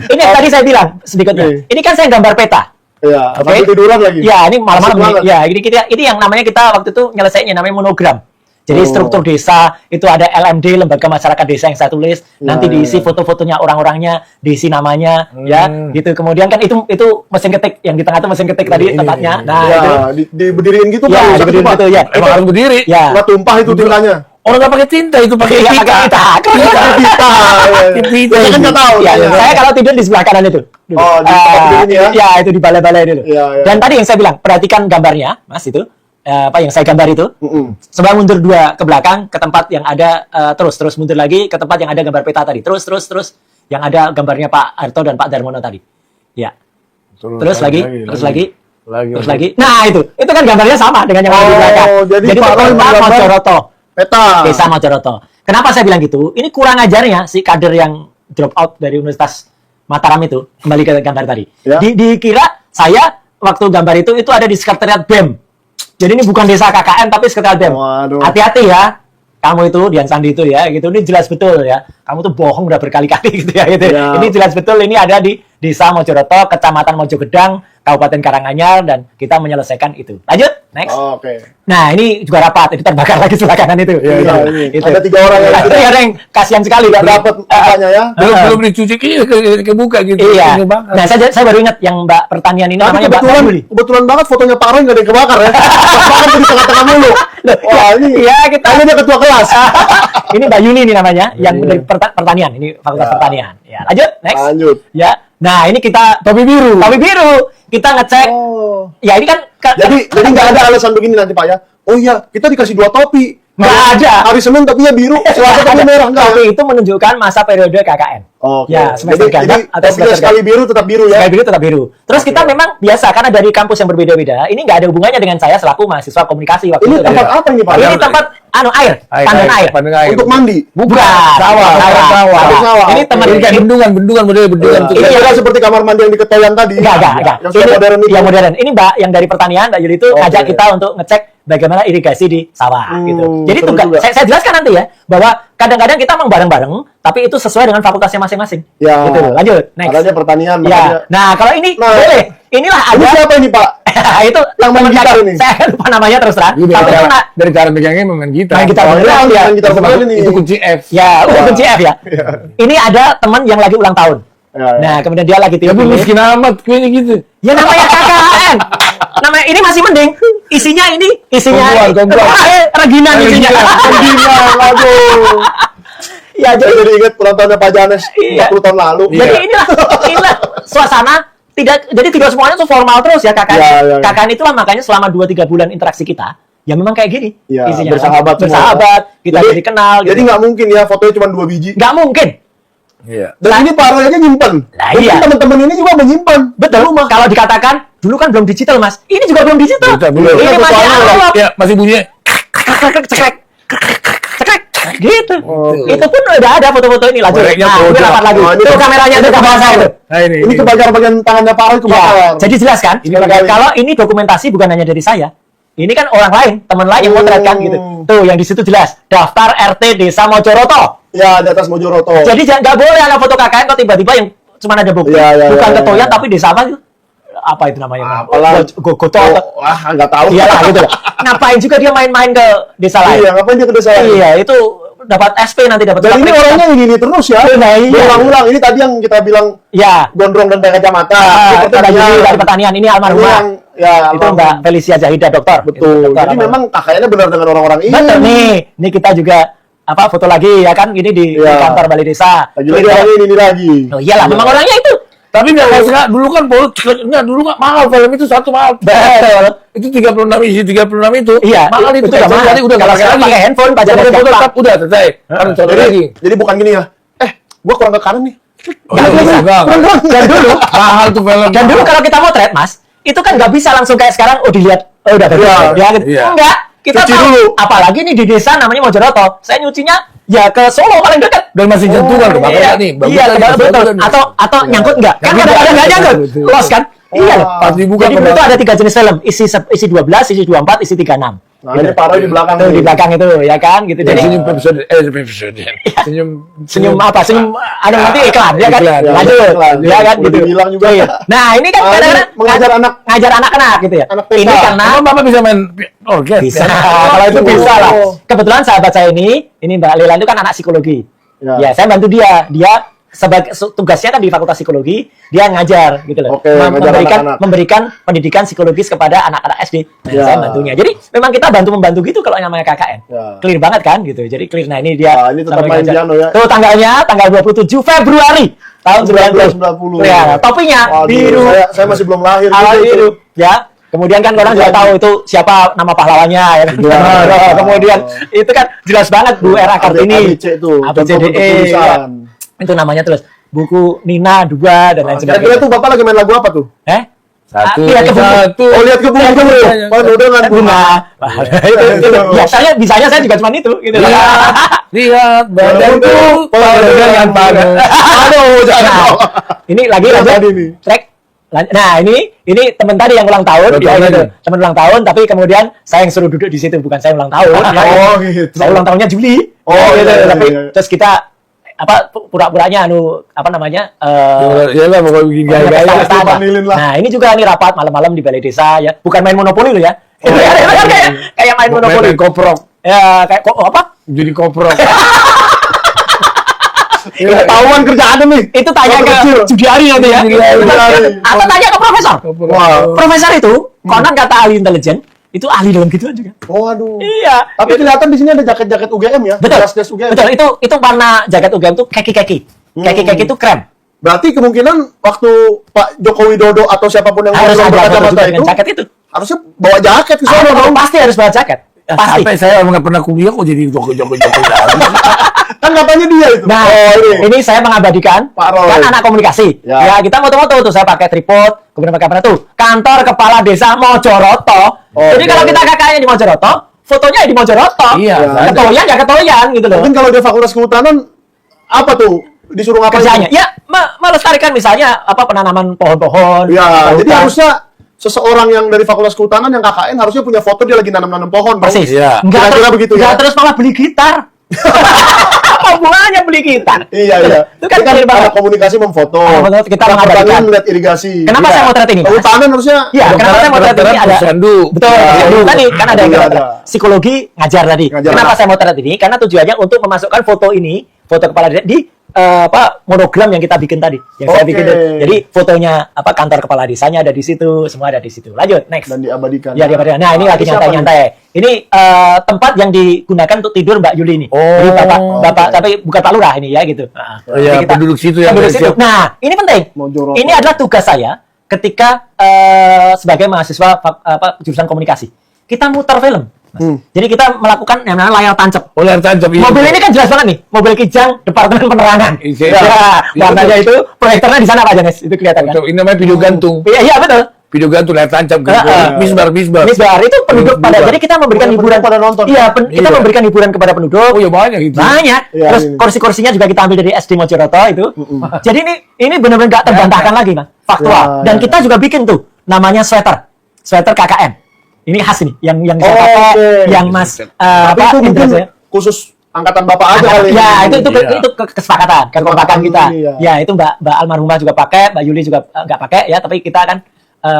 Ini yang tadi saya bilang sedikitnya. Ini kan saya gambar peta. Ya, Oke. sambil tiduran lagi. Ya, ini malam-malam Asik nih. banget. Ya, ini yang namanya kita waktu itu nyelesainnya namanya monogram. Jadi struktur desa itu ada LMD, lembaga masyarakat desa yang saya tulis. Nanti diisi foto-fotonya orang-orangnya, diisi namanya, ya, gitu. Kemudian kan itu mesin ketik yang di tengah itu mesin ketik tadi tempatnya. Nah, Ya, itu. diberdiriin gitu Ya, kan? diberdiriin gitu ya. emang harus berdiri. Ya. Nggak tumpah itu tintanya. Orang nggak pakai tinta itu pakai Iya, pita. pakai pita. Pita. Saya kan nggak tahu. Ya, saya kalau tidur di sebelah kanan itu. Dulu. Oh, di tempat tidur ini ya? Ya, itu di balai-balai dulu. Iya, iya. Dan tadi yang saya bilang, perhatikan gambarnya, Mas itu. Apa yang saya gambar itu. Coba mundur 2 ke belakang ke tempat yang ada terus mundur lagi ke tempat yang ada gambar peta tadi. Terus yang ada gambarnya Pak Harto dan Pak Darmono tadi. Ya. Terus lagi. Nah, itu kan gambarnya sama dengan yang ada di belakang. jadi itu Pak Roy Peta menggambar Mojoroto. Peta. Desa Mojoroto. Kenapa saya bilang gitu? Ini kurang ajarnya si kader yang drop out dari Universitas Mataram itu, kembali ke gambar tadi. Ya. Dikira saya waktu gambar itu ada di sekretariat BEM. Jadi ini bukan desa KKN tapi sekretariat BEM. Waduh. Hati-hati ya. Kamu itu Dian Sandi itu ya, gitu. Ini jelas betul ya. Kamu tuh bohong udah berkali-kali gitu ya, gitu. Ya. Ini jelas betul ini ada di Desa Mojoroto, Kecamatan Mojogedang, Kabupaten Karanganyar, dan kita menyelesaikan itu. Lanjut, next. Oke. Nah, ini juga rapat, itu terbakar lagi sebelah kanan itu. Iya, ini. Ada 3 orang yang Ada yang kasihan sekali nggak dapat apanya ya. Belum dicuci kebuka gitu. Iya. Ini bakar. Nah, saya baru ingat yang Mbak Pertanian ini Tapi namanya Mbak Mayuli. kebetulan banget fotonya Pak Roy nggak ada yang kebakar ya. Bahkan di tengah-tengah mulu. Wah, ini. Iya, kita. Ini dia ketua kelas. Ini Mbak Yuni ini namanya, yang dari pertanian. Ini Fakultas Pertanian. Ya, lanjut, next. Lanjut. Ya. Nah, ini kita topi biru. Kita ngecek. Ya, ini kan Jadi nggak ada alasan begini nanti Pak ya. Oh iya, kita dikasih 2 topi. Nggak ada. Hari Senin topinya biru, Selasa topinya merah enggak. Topi itu menunjukkan masa periode KKN. Oke. Ya, semester Jadi ganda atau topinya semester sekali biru tetap biru ya. Sekali biru tetap biru. Terus kita memang biasa karena dari kampus yang berbeda-beda. Ini nggak ada hubungannya dengan saya selaku mahasiswa komunikasi waktu Ini itu. tempat apa ini Pak? Ini tempat air, pandan air. Untuk mandi. Bukan. Sawah. Ini teman Kayak bendungan model bendungan. Ini adalah seperti kamar mandi yang di Ketoyan tadi. Enggak. Yang sudah modern itu. Yang modern. Ini Mbak yang dari pertanian, Mbak Yuli itu ngajak kita untuk ngecek bagaimana irigasi di sawah gitu. Jadi betul tugas juga. saya jelaskan nanti ya bahwa kadang-kadang kita memang bareng-bareng, tapi itu sesuai dengan fakultasnya masing-masing. Ya. Gitu. Lanjut. Next. Makanya pertanian. Ya. makanya- Nah, kalau ini Nah, boleh. Inilah Ini ada siapa ini Pak? itu Yang main teman gitar kakak. ini? Saya lupa namanya terus terang. Itu Tapi itu dari cara pegangnya main gitar. main gitar Oh, beneran ini ya. main gitar beneran ini. Itu kunci F. Ya, udah kunci F ya. Ini ada teman yang lagi ulang tahun. Ya, ya. Nah, kemudian dia lagi Tapi tiup miskin amat kuenya gitu. ya namanya KKN. Namanya ini masih mending. Isinya Kompuan. Reginan isinya. Gila, aduh. Ya, Saya jadi jadi ingat ulang tahunnya Pak Janes Iya. 40 tahun lalu. jadi inilah suasana tidak semuanya tuh formal terus ya KKN. Ya, ya, ya. KKN itulah makanya selama 2-3 bulan interaksi kita ya memang kayak gini. Ya, isinya bersahabat semua. bersahabat, kita jadi kenal Jadi gitu. nggak mungkin ya fotonya cuma 2 biji. Nggak mungkin. Iya. Dan ini Pak Roy aja nyimpen. Nah, Mungkin iya. teman-teman ini juga menyimpan. Betul. Kalau dikatakan dulu kan belum digital, Mas. Ini juga belum digital. Belum. Ini masih analog. Ya, masih bunyinya. Cekrek. Gitu. Itu pun udah ada foto-foto ini. Lanjut. Koreknya Nah, ini bocor. rapat lagi. Oh, ini Itu kameranya itu kamera saya itu. Nah, Ini kebakar bagian tangannya Pak Roy kebakar. Ya, jadi jelas kan? Sekali. Kalau ini dokumentasi bukan hanya dari saya. Ini kan orang lain, teman lain yang motret kan gitu. Tuh, yang di situ jelas. Daftar RT Desa Mojoroto. Ya, di atas Mojoroto. Jadi nggak boleh ada foto KKN kok tiba-tiba yang cuma ada bukti. Ya, Bukan ya, ketoyan ya. tapi desa apa itu? Apa itu namanya? Apalah. Goto. Wah, nggak tahu. Iyalah gitu. Ngapain juga dia main-main ke desa lain? Iya, ngapain dia ke desa lain? Iya, itu dapat SP nanti dapat. Dan ini surat orangnya yang gini terus ya. Nah, iya. Berulang-ulang. Ini tadi yang kita bilang ya. gondrong dan pakai kacamata. Itu dari pertanian ini Ini almarhumah. yang ya Itu Mbak Felicia Zahida dokter. betul. Dokter Jadi apa? memang kakaknya benar dengan orang-orang ini. betul nih. Ini kita juga foto lagi ya kan ini di Iya. kantor Balai Desa. Lagi-lagi orangnya ini lagi. Oh iyalah, memang orangnya itu. Tapi nggak kayak sekarang, dulu kan dulu nggak mahal film itu satu mahal. Betul. Itu 36 isi 36 itu. Iya, mahal itu. udah Kayak mahal. tadi udah Kalau nggak sekarang lagi. pakai handphone, pakai Udah gampang. tetap udah selesai. Kan contoh lagi. Jadi bukan gini ya. Gua kurang ke kanan nih. Enggak. Dan dulu, Mahal tuh film. dan dulu kalau kita motret, Mas, itu kan nggak bisa langsung kayak sekarang. Oh dilihat, oh udah bagus. Iya, Ya, gitu. iya. Enggak. Kita Cuci tahu. dulu. Apalagi nih di desa namanya Mojoroto. Saya nyucinya ya ke Solo paling dekat. Dan masih jantungan tuh makanya nih. bagus Iya, kan, betul. bagus kan. Atau nyangkut enggak? Kan Nyangkut kadang-kadang enggak? enggak nyangkut. Betul. Los kan? Iya loh. Pas dibuka Jadi dulu kembali. itu ada 3 jenis film. Isi 12, isi 24, isi 36. Nah, ini Pak Roy di belakang Tuh nih. di belakang itu ya kan gitu. Jadi Jadi senyum episode senyum apa? Senyum ada nanti iklan ya kan? Iklan. Lanjut. Iklan. Ya kan Udah gitu. dibilang juga. Iya. Nah, ini kan Ah, ini kadang-kadang mengajar ngajar anak-anak gitu ya. Anak TK. Ini karena Emang Bapak bisa main organ? bisa. Kalau itu bisa lah. Kebetulan sahabat saya ini Mbak Lela itu kan anak psikologi. Ya. Ya, saya bantu dia. Dia sebagai tugasnya kan di Fakultas Psikologi, dia ngajar gitu loh. Oke, ngajar anak-anak. Memberikan pendidikan psikologis kepada anak-anak SD. Nah, Ya. saya bantunya. Jadi memang kita membantu gitu kalau namanya KKN. Ya. Clear banget kan gitu. Jadi clear. Nah, ini dia. Nah, ini tetap sambil main ngajar. piano ya. Tuh tanggalnya tanggal 27 Februari tahun 1990. Ya, topinya Waduh, biru. Saya masih belum lahir. Awal gitu. biru, ya. Kemudian kan orang juga tahu itu siapa nama pahlawannya ya kan. Ya. Kemudian itu kan jelas banget Bu Era Kartini. ABC itu. ABCDE. tulisan. Ya. Itu namanya terus buku Nina 2 dan lain Kira-kira sebagainya. tuh Bapak lagi main lagu apa tuh? Satu, Lihat ke bunga. satu. Oh, lihat ke bunga dulu. Penuh dengan bunga. Itu biasanya bisanya saya juga cuma itu gitu. Lihat badanku penuh dengan panu. Aduh, jangan. Nah, ini lagi Yang lanjut tadi nih. track. Nah, ini teman tadi yang ulang tahun, Betul, ya gitu. betul. Teman ulang tahun, tapi kemudian saya yang suruh duduk di situ, bukan saya ulang tahun. ya. Oh, gitu. Saya ulang tahunnya Juli. Oh, gitu. iya, iya, Tapi iya. terus kita pura-puranya apa namanya? Ya lah pokoknya bikin gaya-gaya. pesta-pesta lah. panilin lah. Nah, ini juga nih rapat malam-malam di Balai Desa ya. Bukan main monopoli loh ya. Itu kan kayak main monopoli. Main koprok. Ya, kayak apa? Jadi koprok. Ketahuan kerjaan nih. Itu tanya Waktu ke kecil. Judiari nanti ya. Judiari. Atau tanya ke profesor. Wow. Profesor itu, konon kata ahli intelijen, itu ahli dalam gituan juga. Oh, aduh. Iya. Tapi kelihatan di sini ada jaket-jaket UGM ya. Betul. Jas UGM. Betul, itu warna jaket UGM itu kaki-kaki. Kaki-kaki itu krem. Berarti kemungkinan waktu Pak Joko Widodo atau siapapun yang Harus ngobrol ada foto berkacamata juga dengan itu jaket itu. harusnya bawa jaket ke sana dong. Pasti harus bawa jaket. Pasti. Sampai saya nggak pernah kuliah kok jadi joko-joko. Kan katanya dia itu. Nah, Oh, ini saya mengabadikan Pak Roy. kan anak komunikasi. Ya. Ya, kita foto-foto tuh saya pakai tripod, kemudian pakai apa tuh? Kantor Kepala Desa Mojoroto. Jadi Oke. kalau kita kakaknya di Mojoroto, fotonya di Mojoroto. Iya, Ketoyan ya ketoyan gitu loh. Mungkin kalau dia Fakultas Kehutanan apa tuh? Disuruh ngapain? Kerjanya. Ya, melestarikan misalnya apa penanaman pohon-pohon. Ya, atau jadi hutan. harusnya seseorang yang dari Fakultas Kehutanan yang KKN harusnya punya foto dia lagi nanam-nanam pohon. Persis. Iya. Kira-kira begitu ya. Terus malah beli gitar. Apa hubungannya beli gitar? Iya. Itu kan clear ada banget. komunikasi memfoto. Kita mengabadikan. Pertanian melihat irigasi. Kenapa saya mau ini? Kehutanan harusnya. Iya, kenapa saya mau ini ada posyandu. Betul, posyandu tadi kan ada yang ada. psikologi ngajar tadi. Ngajar Kenapa anak. saya mau ini? Karena tujuannya untuk memasukkan foto ini, foto kepala desa di monogram yang kita bikin tadi, yang saya Oke. bikin. Jadi fotonya kantor kepala desanya ada di situ, semua ada di situ. Lanjut, next. Dan diabadikan. Ya, diabadikan. Nah, ini lagi siapa nyantai-nyantai. Ini tempat yang digunakan untuk tidur Mbak Yuli ini. Jadi Bapak, tapi bukan Pak Lurah ini ya gitu. Iya, Jadi penduduk situ yang penduduk situ. siap. Nah, ini penting. Mau jorok. Ini adalah tugas saya ketika sebagai mahasiswa jurusan komunikasi. Kita muter film. Mas. Jadi kita melakukan yang namanya layar tancap. Layar tancap. Mobil ini kan jelas banget nih, mobil Kijang Departemen Penerangan. Iya. Ya, warnanya itu proyektornya di sana Pak Janes, itu kelihatan kan? Ini namanya video gantung. Iya, betul. Video gantung layar tancap gitu. Misbar. Misbar itu penduduk pada. Jadi kita memberikan hiburan pada nonton. Iya, kita memberikan hiburan kepada penduduk. Oh ya banyak itu. Banyak. Iya, Terus ini. kursi-kursinya juga kita ambil dari SD Mojoroto itu. Jadi ini benar-benar nggak terbantahkan lagi, Mas. Faktual. Ya, Dan kita juga bikin tuh namanya sweater KKN. Ini khas nih, yang saya pakai, yang Mas Tapi itu mungkin saya. khusus angkatan Bapak aja kali. Ya, itu Iya. kesepakatan, kekompakan kita. Iya. Ya, itu Mbak almarhumah juga pakai, Mbak Yuli juga nggak pakai ya, tapi kita kan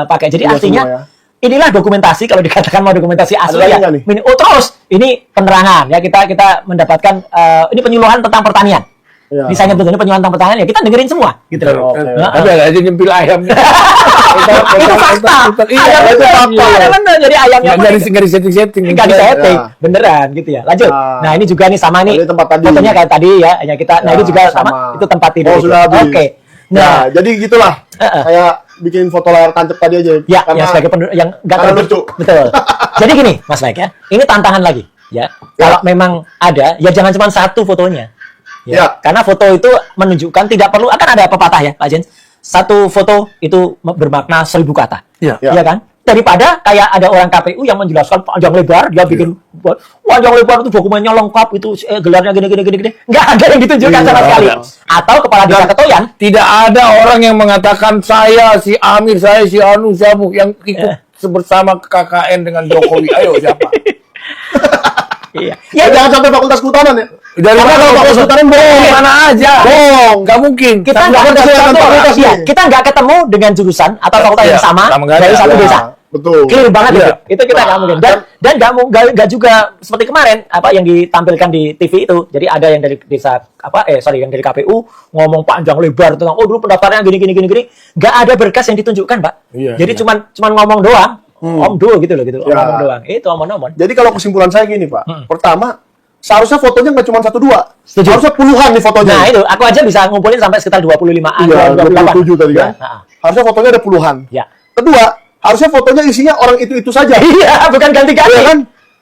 pakai. Jadi Iya, artinya semua ya. inilah dokumentasi, kalau dikatakan mau dokumentasi asli lagi ya. nggak nih? Terus ini penerangan ya, kita mendapatkan ini penyuluhan tentang pertanian. Iya. Bisa nyebut ini penyuluhan tentang pertanian ya, kita dengerin semua gitu loh. Oke. Tapi ada aja nyempil ayam. Itu fakta. Iya, Ada itu fakta. Ada bener. Jadi ayamnya Nggak disetting-setting. nggak disetting, Ya. beneran gitu ya. Lanjut. Nah. Nah, ini juga nih sama nih. Ini tempat tadi. Fotonya kayak tadi ya, hanya kita. Nah, Ya, ini juga sama. itu tempat tidur. Oh, itu. sudah habis. Oke. Nah, Nah, jadi gitulah. Kayak bikin foto layar tancap tadi aja. ya, Karena yang sebagai penduduk yang nggak karena terlalu lucu. Betul. Jadi gini, Mas Mike ya. Ini tantangan lagi ya. Kalau memang ada, ya jangan cuma satu fotonya. Ya. Karena foto itu menunjukkan tidak perlu, akan ada pepatah ya, Pak Jens. Satu foto itu bermakna 1000 kata. Iya. Iya kan? Daripada kayak ada orang KPU yang menjelaskan panjang lebar, dia bikin panjang lebar itu dokumennya lengkap, itu gelarnya gini. Nggak ada yang ditunjukkan sama sekali. Atau kepala desa Ketoyan. Tidak ada orang yang mengatakan saya si Amir, saya si Anu, siapa yang ikut bersama KKN dengan Jokowi. Ayo siapa? Iya. Ya, jangan sampai Fakultas Kehutanan ya. Dari Karena mana kalau Fakultas Kehutanan bohong. mana aja? Bohong. Nggak mungkin. Kita Satu nggak fakultas ketemu, dengan fakultas iya, nih. kita nggak ketemu dengan jurusan atau fakultas Iya, yang sama sama nggak dari ada. satu Ya, desa. betul. Clear banget Iya. itu kita nggak mungkin. Dan nggak juga seperti kemarin yang ditampilkan di TV itu. Jadi ada yang dari desa yang dari KPU ngomong panjang lebar tentang dulu pendaftarannya gini. Nggak ada berkas yang ditunjukkan, Pak. Iya, Jadi iya. cuman ngomong doang. Omdo gitu loh gitu. Ya. Ngomong doang. Itu omong-omong. Jadi kalau kesimpulan saya gini, Pak. Pertama, seharusnya fotonya nggak cuma 1-2. Setuju. Harusnya puluhan nih fotonya. Nah, itu aku aja bisa ngumpulin sampai sekitar 25-an, Iya, 27 tadi kan. Nah, Harusnya fotonya ada puluhan. ya. Kedua, harusnya fotonya isinya orang itu saja. Iya, bukan ganti-ganti. Iya kan?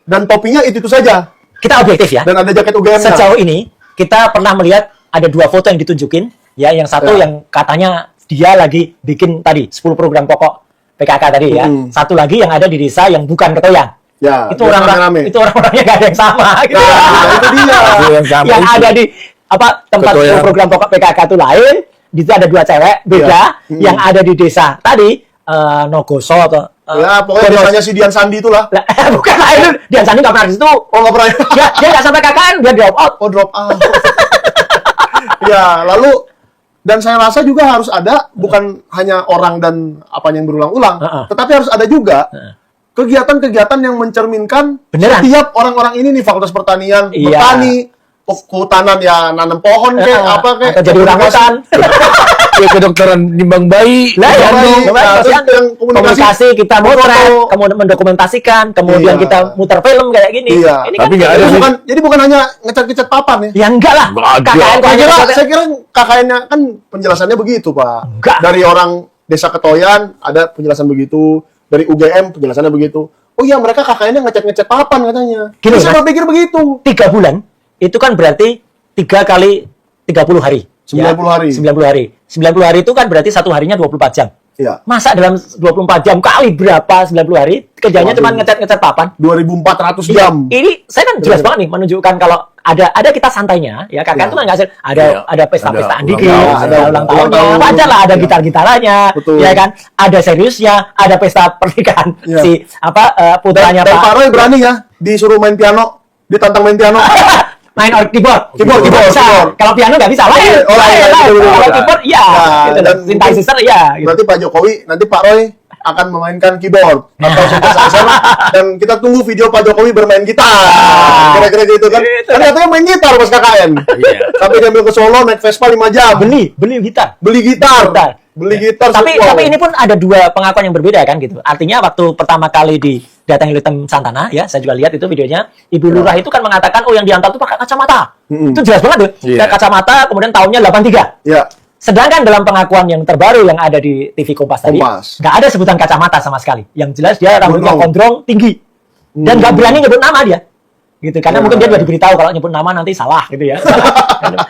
Dan topinya itu saja. Kita objektif ya. Dan ada jaket UGM-nya. Sejauh ini kita pernah melihat ada 2 foto yang ditunjukin ya, yang satu Ya. yang katanya dia lagi bikin tadi 10 program pokok PKK tadi ya. Satu lagi yang ada di desa yang bukan Ketoyan. Ya, Itu biar orang-orang rame-rame. itu orang-orangnya nggak ada yang sama gitu. Nah, itu dia. Yang sama Yang itu. ada di tempat Ketoyan. program pokok PKK itu lain, di situ ada 2 cewek beda, yang ada di desa tadi Nogoso atau Ya, pokoknya desanya si Dian Sandi itulah. lah, bukan lah itu Dian Sandi nggak pernah di situ. Oh, nggak pernah. Dia nggak sampai KKN, dia drop out. Oh, drop out. Ya, lalu dan saya rasa juga harus ada bukan hanya orang dan apa yang berulang-ulang, tetapi harus ada juga kegiatan-kegiatan yang mencerminkan Beneran. setiap orang-orang ini nih Fakultas Pertanian, Iya. bertani, kehutanan ya nanam pohon kayak apa kayak atau jadi orangutan. Ya kedokteran nimbang bayi. Lah ya, Baik. Nah, terus yang komunikasi kita motret, foto. kemudian mendokumentasikan, kemudian Iya. kita muter film kayak gini. Iya. Ini Tapi kan nggak ada sih. Jadi bukan hanya ngecat-ngecat papan ya. ya enggak lah. Nggak ada. KKN kok hanya Saya kira KKN-nya kan penjelasannya begitu, Pak. Enggak. Dari orang Desa Ketoyan ada penjelasan begitu, dari UGM penjelasannya begitu. Oh iya, mereka KKN-nya ngecat-ngecat papan katanya. Gini, Saya Mas. berpikir begitu. 3 bulan itu kan berarti 3 kali 30 hari. 90 hari. 90 hari. 90 hari itu kan berarti satu harinya 24 jam. Iya. Masa dalam 24 jam kali berapa 90 hari kerjanya cuma ngecat papan? 2.400 jam. Ini saya kan jelas banget nih menunjukkan kalau ada kita santainya ya KKN itu kan nggak sih ada pesta-pestaan dikit, ada ulang tahunnya, wajar lah ada gitar-gitarannya, ya kan, ada seriusnya, ada pesta pernikahan si putranya Dan Pak Roy berani ya disuruh main piano, ditantang main piano. main keyboard. Keyboard. Kalau piano nggak bisa lain. Kalau keyboard iya. Dan Synthesizer iya. Berarti Pak Jokowi nanti Pak Roy akan memainkan keyboard atau synthesizer dan kita tunggu video Pak Jokowi bermain gitar. Kira-kira gitu kan. Kan katanya main gitar pas KKN. Tapi dia ambil ke Solo naik Vespa 5 jam. Beli gitar. Beli gitar. Tapi ini pun ada dua pengakuan yang berbeda kan gitu. Artinya waktu pertama kali didatangi oleh tim Santana ya, saya juga lihat itu videonya. Ibu Lurah itu kan mengatakan yang diantar itu pakai kacamata. Itu jelas banget tuh. Kacamata kemudian tahunnya 83. Iya. Sedangkan dalam pengakuan yang terbaru yang ada di TV Kompas tadi, nggak ada sebutan kacamata sama sekali. Yang jelas dia rambutnya gondrong, tinggi. Dan nggak berani nyebut nama dia. Gitu. Karena mungkin dia sudah diberitahu kalau nyebut nama nanti salah gitu ya.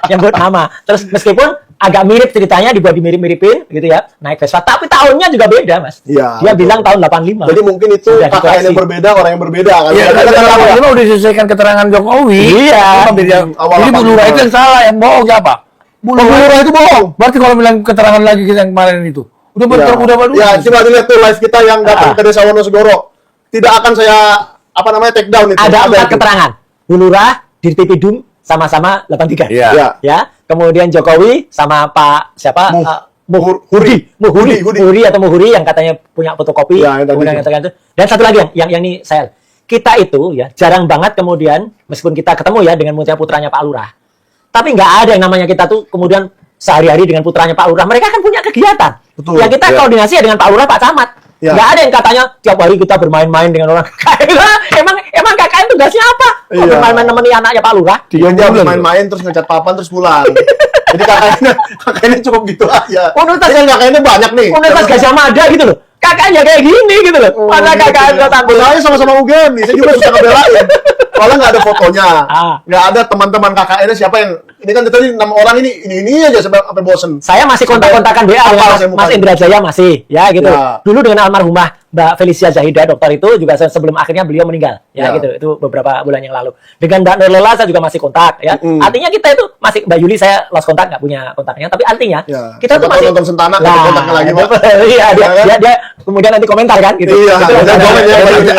Nyebut nama. Terus meskipun agak mirip ceritanya, dibuat dimirip-miripin gitu ya. Naik Vespa, tapi tahunnya juga beda, Mas. Iya. Dia bilang tahun 85. Jadi mungkin itu KKN yang berbeda, orang yang berbeda kan. Iya, karena udah diselesaikan keterangan Jokowi. Iya. Jadi Bu Lurah itu yang salah, yang bohong siapa? Bu Lurah itu bohong. Berarti kalau bilang keterangan lagi yang kemarin itu. Udah betul, udah baru. Ya, coba dilihat tuh live kita yang datang ke Desa Wonosegoro. Tidak akan saya take down itu. Ada 4 keterangan. Bu Lurah di TV Dum sama-sama 83. Iya. Ya. Kemudian Jokowi sama Pak siapa? Muhuri atau Muhuri yang katanya punya fotokopi. Ya, kemudian itu. Dan satu lagi yang ini saya kita itu ya jarang banget kemudian meskipun kita ketemu ya dengan putranya Pak Lurah. Tapi nggak ada yang namanya kita tuh kemudian sehari-hari dengan putranya Pak Lurah. Mereka kan punya kegiatan. Betul. Ya kita koordinasi ya dengan Pak Lurah, Pak Camat. Ya. Nggak ada yang katanya tiap hari kita bermain-main dengan orang KKN. Emang KKN tugasnya apa? Kok bermain-main nemeni anaknya Pak Lurah? Dia bermain-main terus ngecat papan terus pulang. Jadi KKN cukup gitu aja. Universitas KKN banyak nih. Universitas Gajah Mada gitu loh. KKN ya kayak gini gitu loh. Masa KKN saya sama-sama UGM nih. Saya juga susah ngebelain. Soalnya nggak ada fotonya. Nggak ada teman-teman KKN-nya siapa yang ini kan tadi 6 orang ini aja sampai bosen. Saya masih kontak-kontakan WA dengan Mas Indra Jaya masih ya gitu. Ya. Dulu dengan almarhumah Mbak Felicia Zahida dokter itu juga sebelum akhirnya beliau meninggal ya gitu. Itu beberapa bulan yang lalu. Dengan Mbak Nurlela saya juga masih kontak ya. Artinya kita itu masih Mbak Yuli saya lost kontak nggak punya kontaknya tapi artinya kita tuh masih nonton Sentana kontaknya lagi Pak. Iya dia kemudian nanti komentar kan gitu. Iya.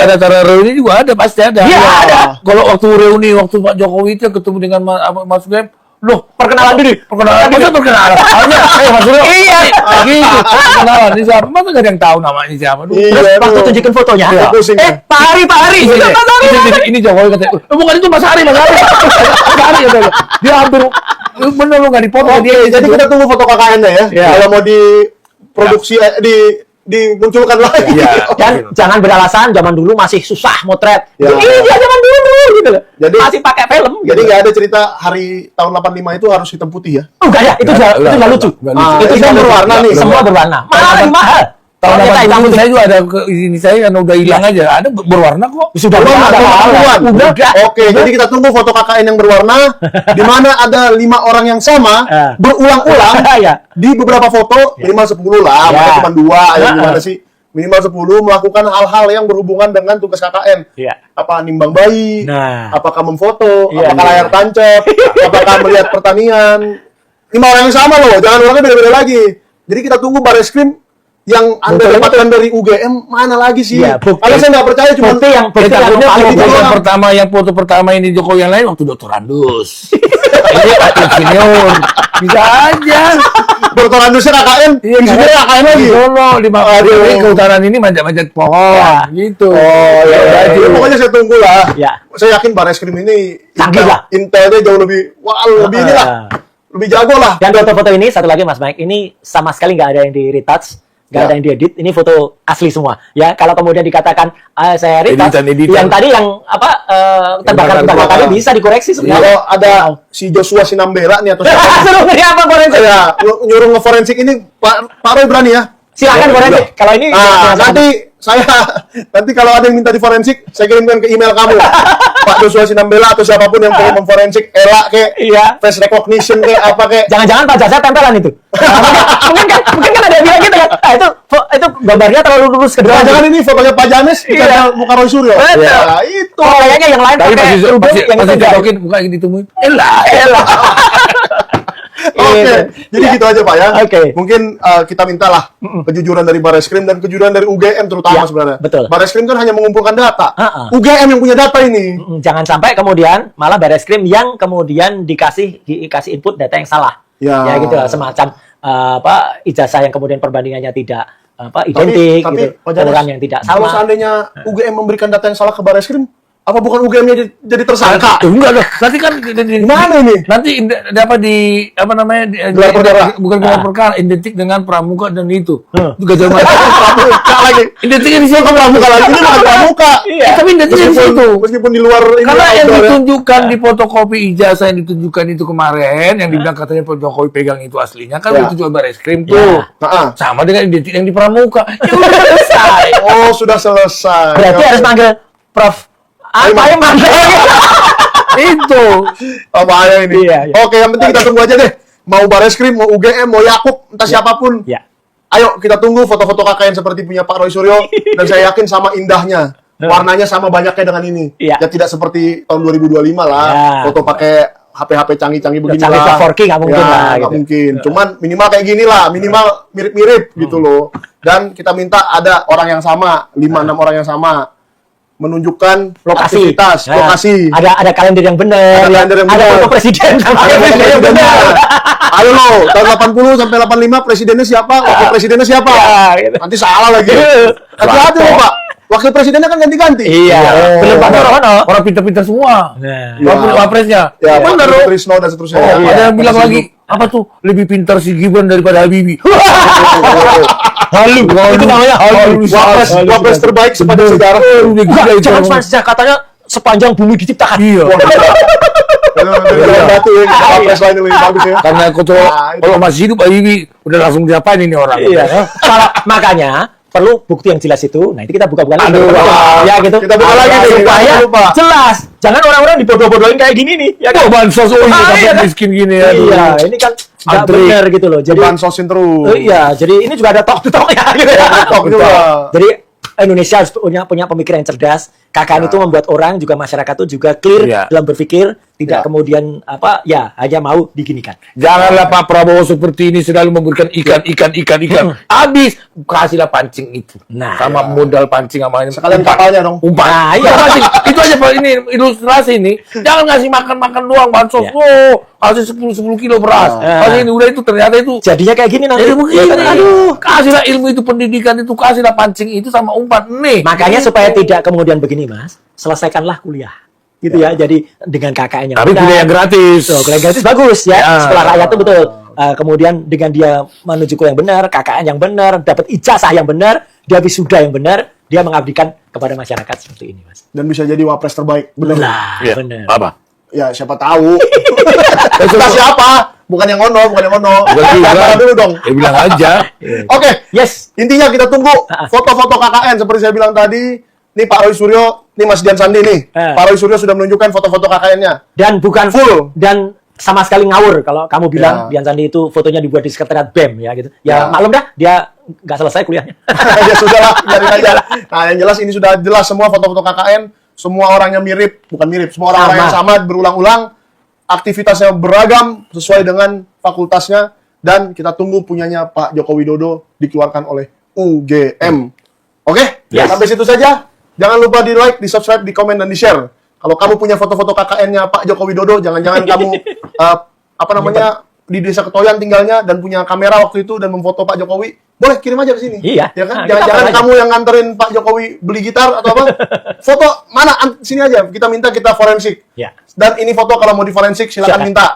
Ada cara reuni juga ada pasti ada. Iya ada. Kalau waktu reuni waktu Pak Jokowi itu ketemu dengan Mas Gem, loh perkenalan dulu. Masa perkenalan? Mas Suryo. Iya. Gitu. Perkenalan ini siapa? Masa nggak ada yang tahu namanya siapa? Terus waktu tunjukin fotonya. Pak Hari. Ini Jokowi katanya, bukan itu Mas Hari. Mas Hari katanya. Dia hampir bener lu nggak dipoto dia. Jadi kita tunggu foto KKN-nya ya. Kalau mau diproduksi dimunculkan lagi. Dan jangan beralasan zaman dulu masih susah motret. Ini dia zaman dulu gitu loh. Jadi masih pakai film. Jadi nggak ada cerita hari tahun 85 itu harus hitam putih ya? Enggak ya, itu nggak lucu. Itu semua berwarna nih. Semua berwarna. Malah lebih mahal. Tahun 80 saya juga ada ini saya kan udah hilang aja. Ada berwarna kok. Sudah berwarna. Udah. Oke, jadi kita tunggu foto KKN yang berwarna di mana ada 5 orang yang sama berulang-ulang di beberapa foto minimal 10 lah, bukan cuma 2 yang gimana sih? Minimal 10 melakukan hal-hal yang berhubungan dengan tugas KKN. Apa nimbang bayi? Apakah memfoto? Apakah layar tancap? Apakah melihat pertanian? 5 orang yang sama loh, jangan orangnya beda-beda lagi. Jadi kita tunggu Barreskrim yang Anda dapatkan dari UGM mana lagi sih? Karena saya nggak percaya cuma yang foto pertama ini Jokowi yang lain waktu Dr. Andus. Ini atlet senior. Bisa aja. Dr. Andusnya KKN, isinya KKN lagi. Solo di keutaran ini manjat-manjat pohon gitu. Pokoknya saya tunggu lah. Saya yakin Barreskrim ini intelnya jauh lebih lebih jago lah. Dan foto-foto ini satu lagi Mas Mike, ini sama sekali nggak ada yang di retouch. Gak ada yang diedit, ini foto asli semua. Ya, kalau kemudian dikatakan saya retouch, yang tadi yang tebakan-tebakan tadi bisa dikoreksi sebenarnya. Kalau ada si Joshua Sinambela nih atau siapa? Suruh ngeri apa forensik? Ya, nyuruh ngeforensik ini Pak Roy berani ya? Silakan forensik. Kalau ini nanti kalau ada yang minta diforensik, saya kirimkan ke email kamu. Pak Joshua Sinambela atau siapapun yang perlu memforensik, elak face recognition apa Jangan-jangan Pak Jasa tempelan itu. Mungkin kan ada yang bilang gitu kan. Itu gambarnya terlalu lurus ke depan. Jangan-jangan ini fotonya Pak James, bukan muka Roy Suryo. Betul. Ya, itu. Oh, kayaknya yang lain Tapi pakai masih kerudung, yang itu enggak. jodokin muka yang ditemuin. Elah. Oke, jadi gitu aja Pak ya. Oke. Mungkin kita mintalah kejujuran dari Barreskrim dan kejujuran dari UGM terutama Ya, sebenarnya. betul. Barreskrim kan hanya mengumpulkan data. Ha-ha. UGM yang punya data ini. Jangan sampai kemudian malah Barreskrim yang kemudian dikasih input data yang salah. Ya. Gitu lah, semacam ijazah yang kemudian perbandingannya tidak identik tapi, gitu. Pak James, Orang yang tidak kalau sama. seandainya UGM memberikan data yang salah ke Barreskrim, apa bukan UGM-nya jadi tersangka? Enggak dong. Nanti kan Gimana ini? nanti dapat di apa namanya Gelar perkara. bukan gelar perkara, identik dengan pramuka dan itu. Itu gajah mata. Pramuka lagi. Identiknya di situ Pramuka lagi. Ini bukan pramuka. Tapi identiknya di situ. Meskipun di luar ini. Karena yang outdoor ya. ditunjukkan di fotokopi ijazah yang ditunjukkan itu kemarin, yang dibilang katanya Pak Jokowi pegang itu aslinya, kan Ya. itu juga Barreskrim tuh. Nah, Sama dengan identik yang di pramuka. Ya udah selesai. oh, sudah selesai. Berarti harus manggil Prof. Apa yang manggil? Itu. Oh, bahaya ini. Iya. Oke, yang penting kita tunggu aja deh. Mau Barreskrim, mau UGM, mau Yakub, entah siapapun. Ya. Ayo kita tunggu foto-foto KKN seperti punya Pak Roy Suryo dan saya yakin sama indahnya. Warnanya sama banyaknya dengan ini. Iya. Ya tidak seperti tahun 2025 lah. Ya. Foto pakai HP-HP canggih-canggih begini Canggih lah. 4K nggak mungkin lah, Nggak gitu. mungkin. Cuman minimal kayak gini lah. Minimal mirip-mirip gitu loh. Dan kita minta ada orang yang sama. 5-6 orang yang sama. Menunjukkan Lokasi. aktivitas, Nah, lokasi. ada kalender yang benar. Ada kalender yang Ada benar. foto presiden sama Ada presiden yang benar. Ayo lo, tahun 80 sampai 85 presidennya siapa? Wakil presidennya siapa? Ya, gitu. Nanti salah lagi. Hati-hati loh, Pak. Wakil presidennya kan ganti-ganti. Iya. Belum pada orang. Orang pintar-pintar semua. Nah. Wapresnya. Ya, Bener Pak loh. Trisno dan seterusnya. Oh, Ya. ada yang bilang Masih lagi, apa tuh? Lebih pintar si Gibran daripada Habibie. Halu. Itu namanya halu. Wapres terbaik sepanjang sejarah. Udah gila itu. Jangan cuma sejak katanya sepanjang bumi diciptakan. Iya. Dari batu ya, wapres lain yang lebih bagus ya. Karena kalau masih hidup Habibie udah langsung diapain ini orang. Iya. Makanya perlu bukti yang jelas itu. Nah, itu kita buka-buka lagi. Aduh, Ya gitu. kita buka lagi nih, supaya lupa. jelas. Jangan orang-orang dibodoh-bodohin kayak gini nih. Ya kan? Oh, bansos iya sampai kan? miskin gini ya. Iya, ini kan nggak Antri. benar gitu loh. Jadi Bansosin terus. iya, jadi ini juga ada talk-talknya gitu ya. talk juga. Jadi Indonesia harus punya pemikiran yang cerdas. KKN itu membuat orang juga masyarakat itu juga clear Iya. dalam berpikir, tidak Ya. kemudian hanya mau diginikan. Janganlah Pak Prabowo seperti ini selalu memberikan ikan. Habis kasihlah pancing itu. Nah, sama modal pancing sama ini. Sekalian kapalnya dong. Umpan. Nah, iya. Pancing. Itu aja Pak, ini ilustrasi ini. Jangan ngasih makan doang bansos. Iya. Oh, kasih 10 kilo beras. Kasih ini udah itu ternyata itu. Jadinya kayak gini nanti. Jadi begini. Iya kan? Aduh. Kasihlah ilmu itu, pendidikan itu, kasihlah pancing itu sama umpan. Nih. Makanya supaya tidak kemudian begini, Mas, selesaikanlah kuliah. Gitu ya. Jadi dengan KKN yang Tapi benar. kuliah yang gratis. So, kuliah gratis bagus ya. Ya. Sekolah rakyat itu betul. Kemudian dengan dia menuju kuliah yang benar, KKN yang benar, dapat ijazah yang benar, dia wisuda yang benar, dia mengabdikan kepada masyarakat seperti ini, Mas. Dan bisa jadi wapres terbaik. Bener. Lah, Iya. benar. Apa? Ya, siapa tahu. Kita siapa? Bukan yang ono. Bukan juga. Siapa dulu dong. Ya bilang aja. Oke, Yes. intinya kita tunggu foto-foto KKN seperti saya bilang tadi. Nih Pak Roy Suryo, nih Mas Dian Sandi nih. Pak Roy Suryo sudah menunjukkan foto-foto KKN-nya. Dan bukan Full. dan sama sekali ngawur kalau kamu bilang Ya. Dian Sandi itu fotonya dibuat di sekretariat BEM ya gitu. Ya, Ya. maklum dah dia nggak selesai kuliahnya. Ya sudah lah, biarin aja. Nah, yang jelas ini sudah jelas semua foto-foto KKN, semua orangnya mirip, bukan mirip, semua orang-orang yang sama berulang-ulang, aktivitasnya beragam sesuai dengan fakultasnya, dan kita tunggu punyanya Pak Joko Widodo dikeluarkan oleh UGM. Oke? Yes. Sampai situ saja. Jangan lupa di like, di subscribe, di komen, dan di share. Kalau kamu punya foto-foto KKN-nya Pak Joko Widodo, jangan-jangan kamu di Desa Ketoyan tinggalnya dan punya kamera waktu itu dan memfoto Pak Jokowi, boleh kirim aja ke sini. Iya. Ya kan? Nah, Jangan-jangan kita kamu yang nganterin Pak Jokowi beli gitar atau apa? Foto mana? Sini aja. Kita minta kita forensik. Ya. Dan ini foto kalau mau di forensik silakan Silakan. minta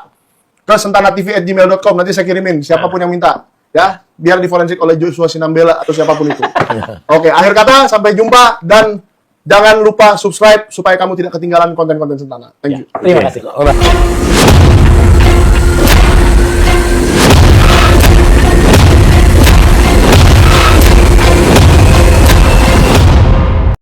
ke sentanatv@gmail.com. Nanti saya kirimin siapapun yang minta. Ya, biar diforensik oleh Joshua Sinambela atau siapapun itu. Oke, akhir kata sampai jumpa dan jangan lupa subscribe supaya kamu tidak ketinggalan konten-konten Sentana. Thank you. Terima kasih.